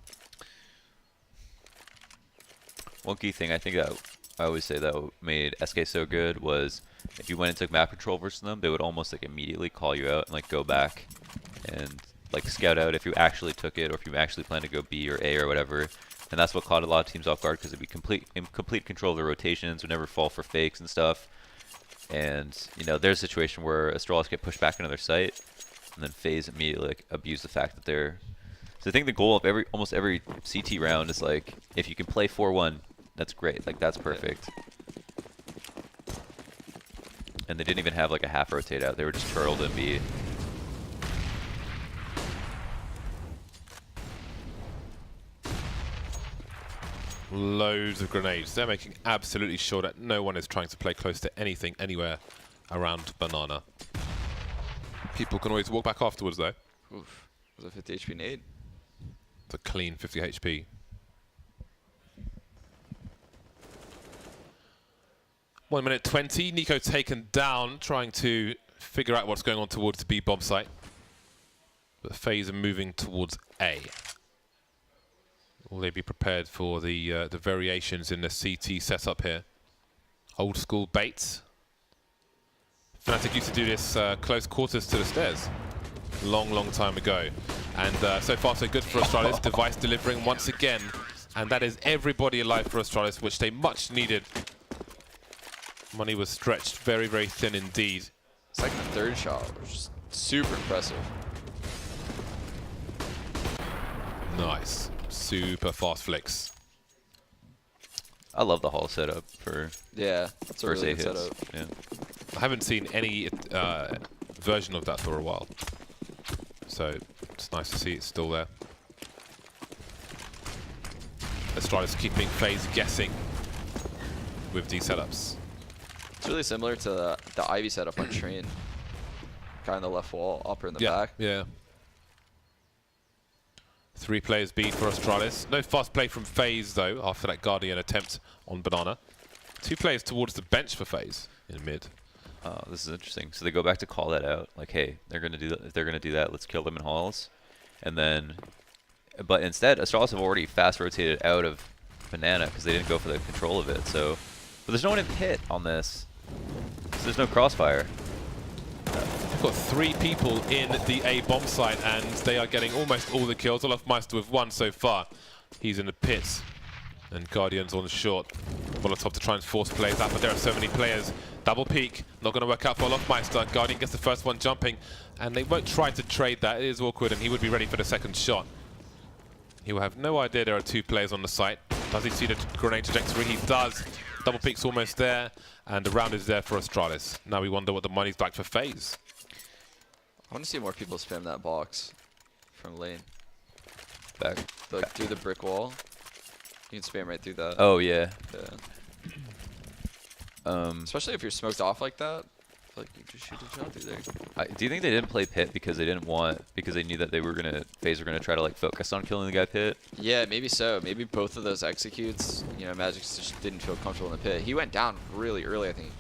One key thing I think that I always say that made SK so good was if you went and took map control versus them, they would almost like immediately call you out and like go back and like scout out if you actually took it or if you actually plan to go B or A or whatever. And that's what caught a lot of teams off guard, because it'd be in complete control of the rotations, would never fall for fakes and stuff. And you know, there's a situation where Astralis get pushed back into their site, and then Faze immediately like abuse the fact that they're. So I think the goal of almost every CT round is like, if you can play 4-1, that's great. Like that's perfect. And they didn't even have like a half rotate out. They were just turtled in B. Loads of grenades. They're making absolutely sure that no one is trying to play close to anything anywhere around Banana. People can always walk back afterwards though. Oof. Was a 50 HP nade. It's a clean 50 HP. One minute 20. Nico taken down, trying to figure out what's going on towards the B bomb site. But Faze are moving towards A. Will they be prepared for the variations in the CT setup here? Old school baits. Fnatic used to do this close quarters to the stairs. Long time ago. And so far so good for Astralis. Device delivering once again. And that is everybody alive for Astralis, which they much needed. Money was stretched very thin indeed. It's like the 3rd shot, which is super impressive. Nice. Super fast flicks. I love the hall setup for Yeah, that's a first really A good hits. setup. Yeah. I haven't seen any version of that for a while. So it's nice to see it's still there. Astralis keeping Faze guessing with these setups. It's really similar to the Ivy setup on Train. Guy on the left wall, upper in the back. Yeah. 3 players B for Astralis. No fast play from Faze though after that Guardian attempt on Banana. 2 players towards the bench for Faze in mid. This is interesting. So they go back to call that out, like, hey, they're gonna do that. If they're gonna do that, let's kill them in halls. And then, but instead, Astralis have already fast rotated out of Banana because they didn't go for the control of it. So, but there's no one in pit on this. So there's no crossfire. We've got 3 people in the A bomb site, and they are getting almost all the kills. Olaf Meister with 1 so far. He's in the pits, and Guardian's on the short. Molotov to try and force plays out, but there are so many players. Double peek, not going to work out for Olaf Meister. Guardian gets the first one jumping, and they won't try to trade that. It is awkward, and he would be ready for the second shot. He will have no idea there are 2 players on the site. Does he see the grenade trajectory? He does. Double peek's almost there, and the round is there for Astralis. Now we wonder what the money's like for Faze. I want to see more people spam that box from lane. Back. Like through the brick wall. You can spam right through that. Oh yeah. Especially if you're smoked off like that. Like you just shoot a shot through there. Do you think they didn't play pit because they knew that Faze were gonna try to like focus on killing the guy pit? Yeah, maybe so. Maybe both of those executes, Magic just didn't feel comfortable in the pit. He went down really early, I think.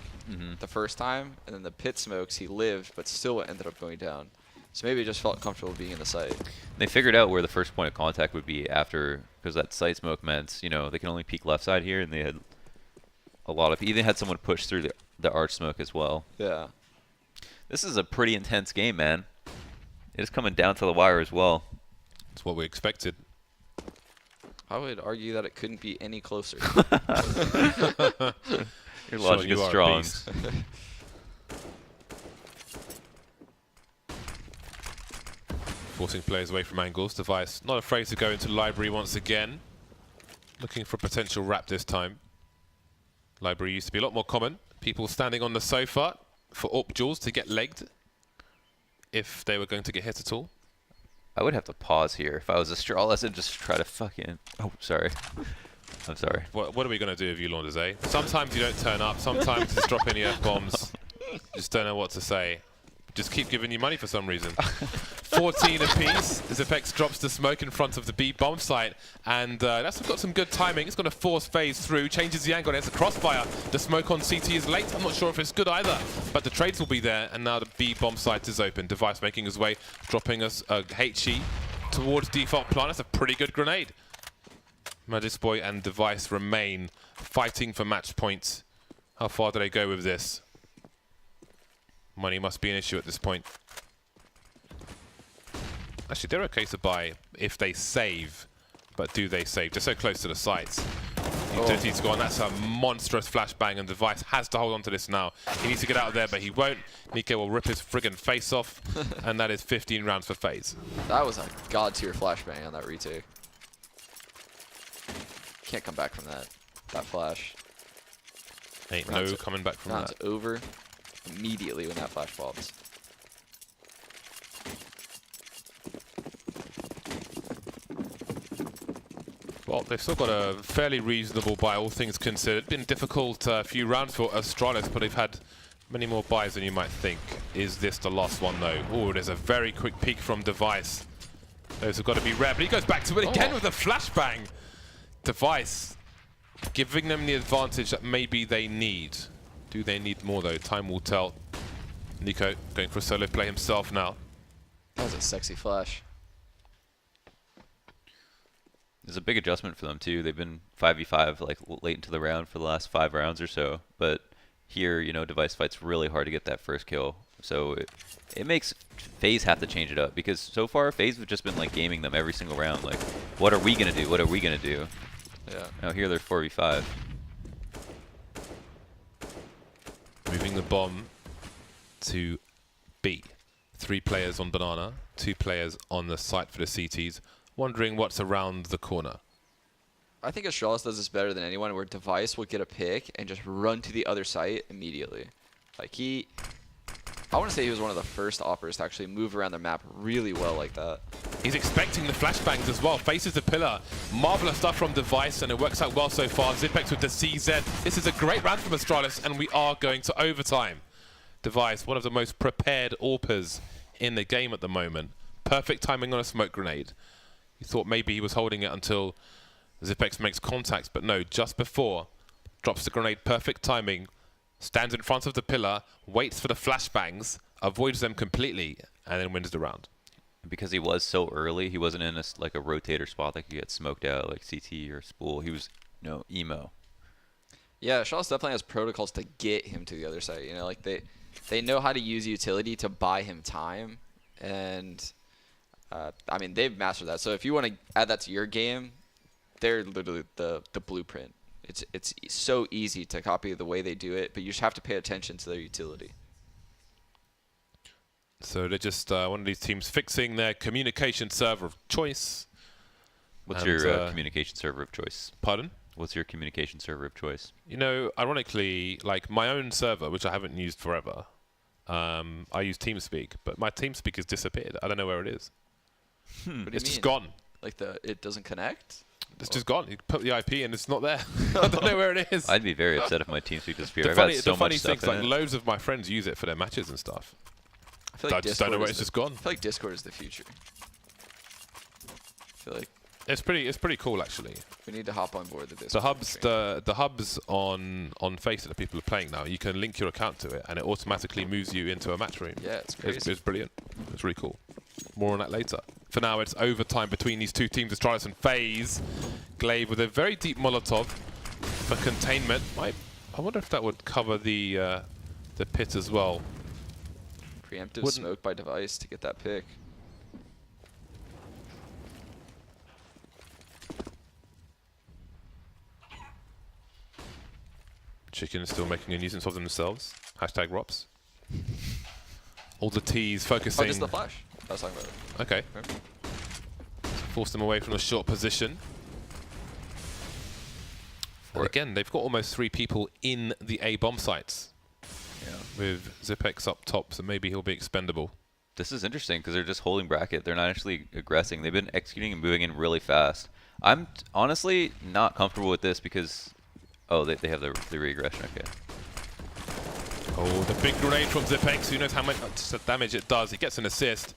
the first time, and then the pit smokes, he lived, but still ended up going down. So maybe he just felt comfortable being in the site. They figured out where the first point of contact would be after, because that site smoke meant, you know, they can only peek left side here, and they had a lot of, even had someone push through the arch smoke as well. Yeah. This is a pretty intense game, man. It is coming down to the wire as well. That's what we expected. I would argue that it couldn't be any closer. Your logic is strong. Forcing players away from angles. Device not afraid to go into library once again. Looking for a potential wrap this time. Library used to be a lot more common. People standing on the sofa for AWP duels to get legged if they were going to get hit at all. I would have to pause here if I was Astralis and just try to fucking... Oh, sorry. I'm sorry. What are we going to do with you, Launders, eh? Sometimes you don't turn up. Sometimes it's dropping the F-bombs. Just don't know what to say. Just keep giving you money for some reason. 14 apiece. Zipex drops the smoke in front of the B bomb site, and that's got some good timing. It's going to force Faze through, changes the angle, and it's a crossfire. The smoke on CT is late. I'm not sure if it's good either, but the trades will be there, and now the B bomb site is open. Device making his way, dropping us a HE towards default plan. That's a pretty good grenade. Magic Boy and Device remain fighting for match points. How far do they go with this? Money must be an issue at this point. Actually, they're okay to buy if they save, but do they save? They're so close to the sites. Utility to go on. That's a monstrous flashbang, and Device has to hold on to this now. He needs to get out of there, but he won't. Nico will rip his friggin' face off, and that is 15 rounds for Faze. That was a god-tier flashbang on that retake. Can't come back from that. That flash. Ain't no coming back from that. Round's over immediately when that flash bombs. Well, they've still got a fairly reasonable buy, all things considered. Been difficult few rounds for Astralis, but they've had many more buys than you might think. Is this the last one, though? Oh, there's a very quick peek from Device. Those have got to be rare, but he goes back to it again with a flashbang. Device giving them the advantage that maybe they need. Do they need more, though? Time will tell. Nico going for a solo play himself now. That was a sexy flash. There's a big adjustment for them too. They've been 5v5 like late into the round for the last 5 rounds or so. But here, you know, Device fights really hard to get that first kill. So it makes FaZe have to change it up, because so far FaZe have just been like gaming them every single round. Like, what are we gonna do? What are we gonna do? Yeah. Now here they're 4v5. Moving the bomb to B. 3 players on banana, 2 players on the site for the CTs. Wondering what's around the corner. I think Astralis does this better than anyone, where Device will get a pick and just run to the other site immediately. Like I want to say he was one of the first operators to actually move around the map really well like that. He's expecting the flashbangs as well. Faces the pillar. Marvelous stuff from Device, and it works out well so far. Zipex with the CZ. This is a great round from Astralis, and we are going to overtime. Device, one of the most prepared AWPers in the game at the moment. Perfect timing on a smoke grenade. You thought maybe he was holding it until Zipex makes contact, but no, just before. Drops the grenade, perfect timing. Stands in front of the pillar, waits for the flashbangs, avoids them completely, and then wins the round. Because he was so early, he wasn't in like a rotator spot that could get smoked out like CT or Spool. He was, you know, emo. Yeah, Astralis definitely has protocols to get him to the other side. You know, like they know how to use utility to buy him time, and I mean, they've mastered that. So if you want to add that to your game, they're literally the blueprint. It's so easy to copy the way they do it, but you just have to pay attention to their utility. So they're just one of these teams fixing their communication server of choice. What's your communication server of choice? Pardon? What's your communication server of choice? You know, ironically, like my own server, which I haven't used forever, I use TeamSpeak, but my TeamSpeak has disappeared. I don't know where it is. It's just gone. Like it doesn't connect? It's just gone. You put the IP and it's not there. I don't know where it is. I'd be very upset if my TeamSpeak disappeared. The funny thing's like loads of my friends use it for their matches and stuff. I feel like I just don't know where it's just gone. I feel like Discord is the future. I feel like It's pretty cool actually. We need to hop on board the The hubs on Faze that people are playing now. You can link your account to it, and it automatically moves you into a match room. Yeah, it's crazy. It's brilliant. It's really cool. More on that later. For now, it's overtime between these two teams, Astralis and Faze. Glaive with a very deep Molotov for containment. I wonder if that would cover the pit as well. Preemptive smoke by device to get that pick. Chicken is still making a nuisance of themselves. Hashtag Rops. All the T's focusing. Oh, just the flash. I was talking about it. Okay. Force them away from a short position. And again, they've got almost 3 people in the A bomb sites. Yeah. With Zipex up top, so maybe he'll be expendable. This is interesting because they're just holding bracket. They're not actually aggressing. They've been executing and moving in really fast. I'm honestly not comfortable with this because... Oh, they have the re-aggression, okay. Oh, the big grenade from Zipex. Who knows how much damage it does. He gets an assist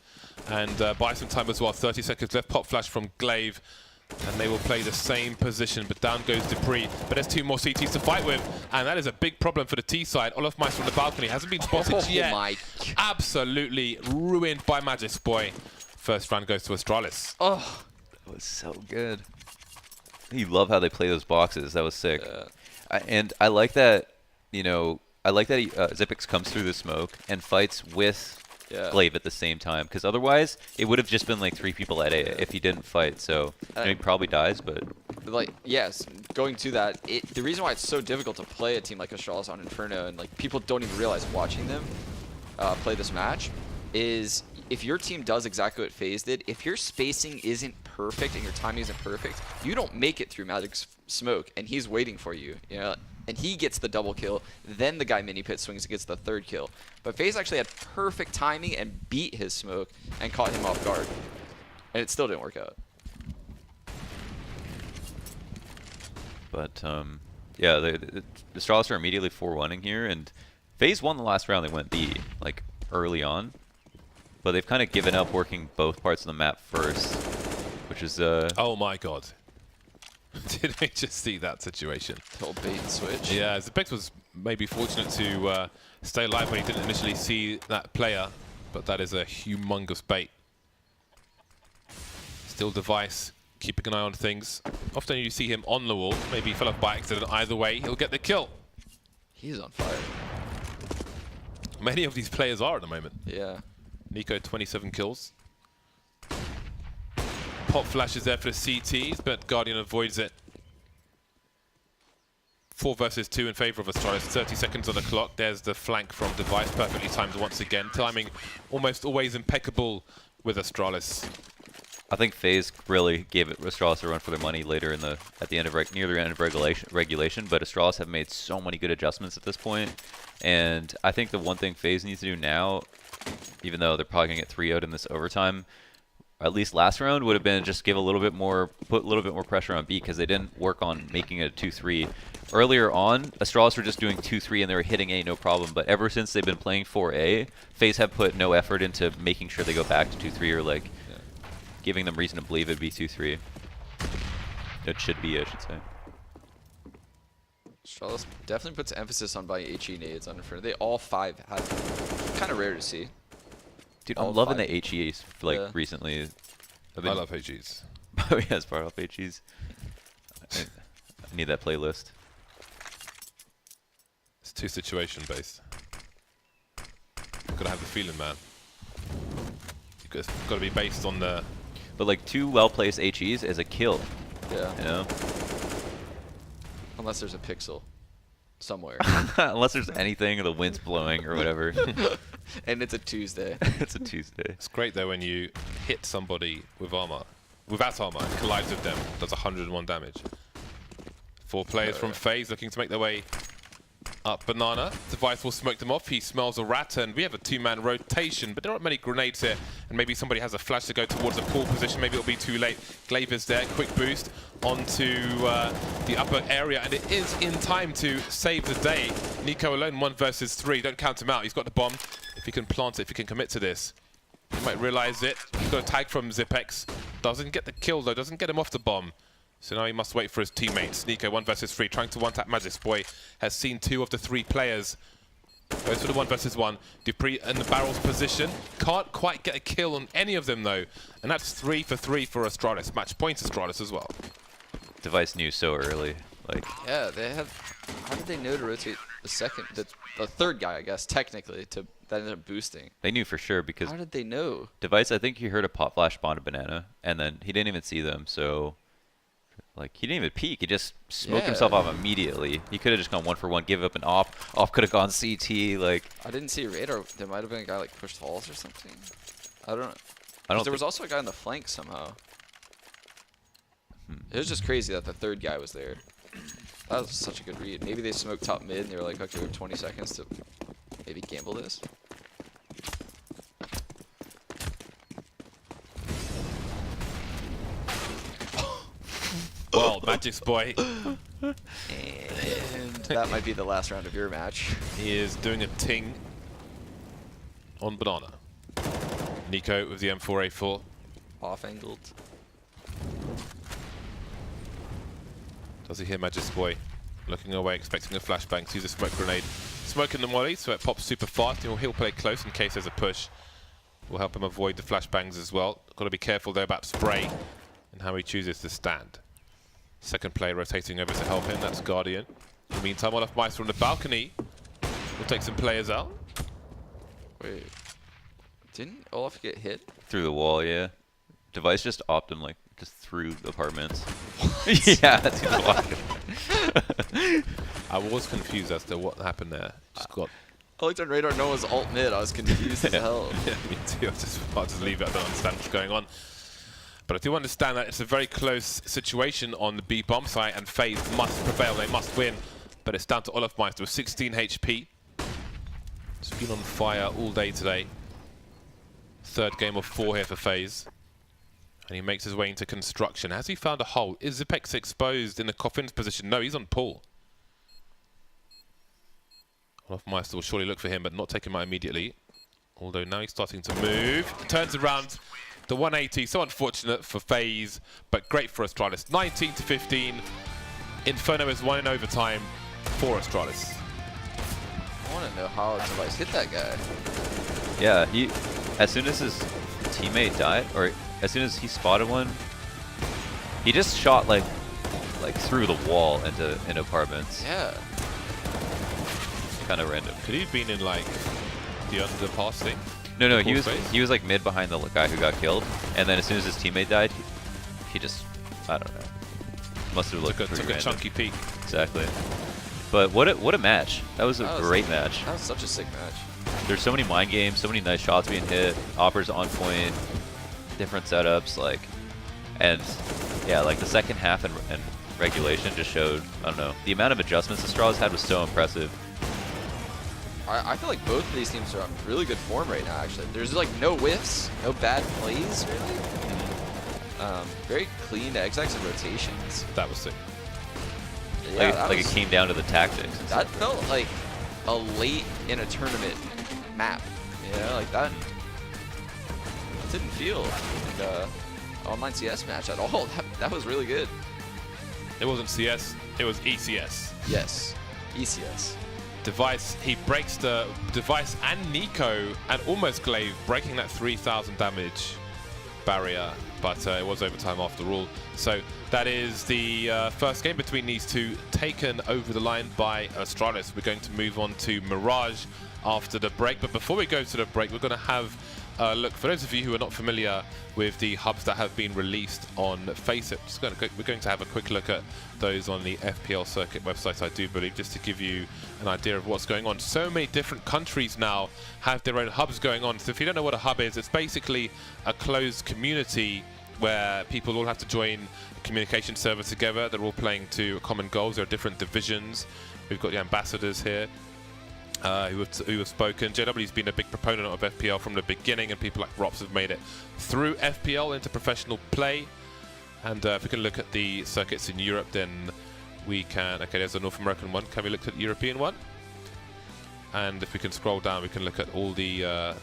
and buys some time as well. 30 seconds left. Pop flash from Glaive. And they will play the same position, but down goes Dupree. But there's 2 more CTs to fight with, and that is a big problem for the T side. Olaf Meister on the balcony hasn't been spotted yet. My. Absolutely ruined by Magic's boy. First round goes to Astralis. Oh, That was so good. You love how they play those boxes. That was sick. And I like that, you know, Zipex comes through the smoke and fights with Glaive at the same time. Because otherwise, it would have just been like 3 people at A if he didn't fight. So you know, he probably dies, but... Like, yes, going to that, the reason why it's so difficult to play a team like Astralis on Inferno, and like people don't even realize watching them play this match, is if your team does exactly what Faze did, if your spacing isn't perfect and your timing isn't perfect, you don't make it through Magic's smoke, and he's waiting for you, you know, and he gets the double kill, then the guy mini pit swings and gets the 3rd kill. But Faze actually had perfect timing and beat his smoke and caught him off guard, and it still didn't work out. But yeah, the Astralis are immediately 4-1ing here, and Faze won the last round. They went B like early on, but they've kind of given up working both parts of the map first, which is Oh my god. Did we just see that situation? Whole bait and switch. Yeah, Zipex was maybe fortunate to stay alive when he didn't initially see that player, but that is a humongous bait. Still device, keeping an eye on things. Often you see him on the wall, maybe he fell off by accident. Either way, he'll get the kill. He's on fire. Many of these players are at the moment. Yeah. Nico, 27 kills. Pop flash is there for the CTs, but Guardian avoids it. 4 versus 2 in favor of Astralis. 30 seconds on the clock. There's the flank from Device, perfectly timed once again. Timing almost always impeccable with Astralis. I think Faze really gave Astralis a run for their money later in near the end of regulation, but Astralis have made so many good adjustments at this point, and I think the one thing Faze needs to do now, even though they're probably gonna get 3-0'd in this overtime, at least last round would have been just give put a little bit more pressure on B, because they didn't work on making it a 2-3. Earlier on, Astralis were just doing 2-3 and they were hitting A no problem, but ever since they've been playing 4A, Faze have put no effort into making sure they go back to 2-3 or like giving them reason to believe it'd be 2-3. It should be, I should say. Astralis definitely puts emphasis on buying HE nades on Inferno. They all 5 have, kind of rare to see. Dude, all I'm loving 5. the HEs like recently. I love HGs. Oh yeah, as part of HEs. I need that playlist. It's 2 situation based. Gotta have the feeling, man. It's gotta be based on the... But like 2 well-placed HEs is a kill. Yeah. You know? Unless there's a pixel somewhere. Unless there's anything, or the wind's blowing or whatever. And it's a Tuesday. It's a Tuesday. It's great though when you hit somebody with armor, without armor, and collides with them. Does 101 damage. 4 players from Faze looking to make their way up Banana. Device will smoke them off. He smells a rat, and we have a 2-man rotation, but there aren't many grenades here, and maybe somebody has a flash to go towards a pool position. Maybe it'll be too late. Glaive is there. Quick boost onto the upper area, and it is in time to save the day. Nico alone, 1 versus 3. Don't count him out. He's got the bomb. If he can plant it, if he can commit to this, he might realize it. He's got a tag from Zipex. Doesn't get the kill though, doesn't get him off the bomb. So now he must wait for his teammates. Nico 1 versus 3, trying to one-tap Magic's Boy. Has seen 2 of the 3 players. Goes for the 1 versus 1. Dupree in the barrel's position. Can't quite get a kill on any of them though. And that's 3 for 3 for Astralis. Match point Astralis as well. Device knew so early. Like, Yeah, they have. How did they know to rotate the third guy? I guess technically that ended up boosting. they knew for sure because How did they know? Device, I think he heard a pop flash spawn a banana, and then he didn't even see them, so like he didn't even peek. He just smoked Yeah. himself off immediately. He could have just gone 1 for 1, give up an off. Off could have gone CT. Like, I didn't see a radar. There might have been a guy like pushed falls or something. I don't know. I don't. There was also a guy on the flank somehow. Hmm. It was just crazy that the third guy was there. That was such a good read. Maybe they smoked top mid and they were like, okay, we have 20 seconds to maybe gamble this. Well, Magic's Boy, And that might be the last round of your match. he is doing a ting on Banana. Nico with the M4A4. Off-angled. Does he hear Magic's Boy? Looking away, expecting a flashbang, sees a smoke grenade. Smoking the molly, so it pops super fast. He'll play close in case there's a push. Will help him avoid the flashbangs as well. Got to be careful though about spray and how he chooses to stand. Second player rotating over to help him, that's Guardian. In the meantime, Olaf Meister on the balcony will take some players out. Wait. Didn't Olaf get hit? through the wall, yeah. Device just opted like just through the apartments. Yeah, that's I was confused as to what happened there. Just got I looked on radar, no one's alt mid. I was confused as hell. yeah, me too. I'll just leave it. I don't understand what's going on. But I do understand that it's a very close situation on the B bomb site, and Faze must prevail. They must win. But it's down to Olaf Meister with 16 HP. It's been on fire all day today. Third game of 4 here for Faze. And he makes his way into construction. Has he found a hole? Is Zipex exposed in the coffin's position? No, he's on pull. Olaf Meister will surely look for him, but not take him out immediately. Although now he's starting to move. Turns around the 180. So unfortunate for Faze, but great for Astralis. 19 to 15. Inferno is won in overtime for Astralis. I want to know how Device hit that guy. Yeah, he, as soon as his teammate died, or as soon as he spotted one, he just shot like through the wall into apartments. Yeah. Kind of random. Could he have been in like the underpass thing? No, Full space? he was like mid behind the guy who got killed, and then as soon as his teammate died, he just, I don't know, must have looked Took pretty a random. chunky peek. Exactly. But what a match! That was a great match. That was such a sick match. There's so many mind games, so many nice shots being hit, offers on point, different setups, like, and yeah, like the second half and regulation just showed, I don't know, the amount of adjustments the Astralis had was so impressive. I feel like both of these teams are on really good form right now, actually. There's like no whiffs, no bad plays, really. Very clean execs and rotations. That was sick. Yeah, Like it came down to the tactics. That felt like a late in a tournament map. You know, like that. It didn't feel like a online CS match at all. That was really good. It wasn't CS, it was ECS. Yes, ECS. Device, he breaks the Device and Nico and almost Glaive, breaking that 3,000 damage barrier, but it was overtime after all. So that is the first game between these two, taken over the line by Astralis. We're going to move on to Mirage after the break, but before we go to the break, we're going to have a look, for those of you who are not familiar with the hubs that have been released on Faceit, we're going to have a quick look at those on the FPL Circuit website, I do believe, just to give you an idea of what's going on. So many different countries now have their own hubs going on. So if you don't know what a hub is, it's basically a closed community where people all have to join a communication server together. They're all playing to common goals. There are different divisions. We've got the ambassadors here who have spoken. JW's been a big proponent of FPL from the beginning, and people like Rops have made it through FPL into professional play. And if we can look at the circuits in Europe, then we can. Okay, there's a North American one. Can we look at the European one? And if we can scroll down, we can look at all the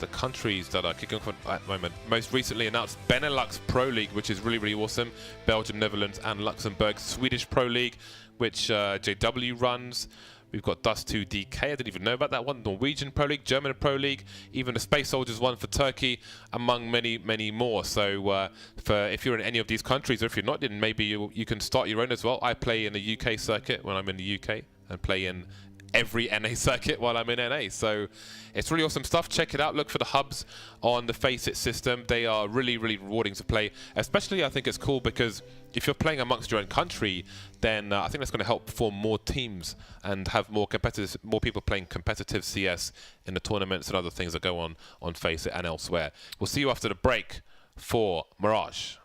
the countries that are kicking off at the moment. Most recently announced Benelux Pro League, which is really, really awesome. Belgium, Netherlands, and Luxembourg. Swedish Pro League, which JW runs. We've got Dust 2 DK, I didn't even know about that one. Norwegian Pro League, German Pro League, even the Space Soldiers one for Turkey, among many, many more. So if you're in any of these countries, or if you're not, then maybe you can start your own as well. I play in the UK circuit when I'm in the UK, and play in every NA circuit while I'm in NA. So it's really awesome stuff. Check it out. Look for the hubs on the Face It system. They are really, really rewarding to play. Especially, I think it's cool because if you're playing amongst your own country, then I think that's going to help form more teams and have more people playing competitive CS in the tournaments and other things that go on Face It and elsewhere. We'll see you after the break for Mirage.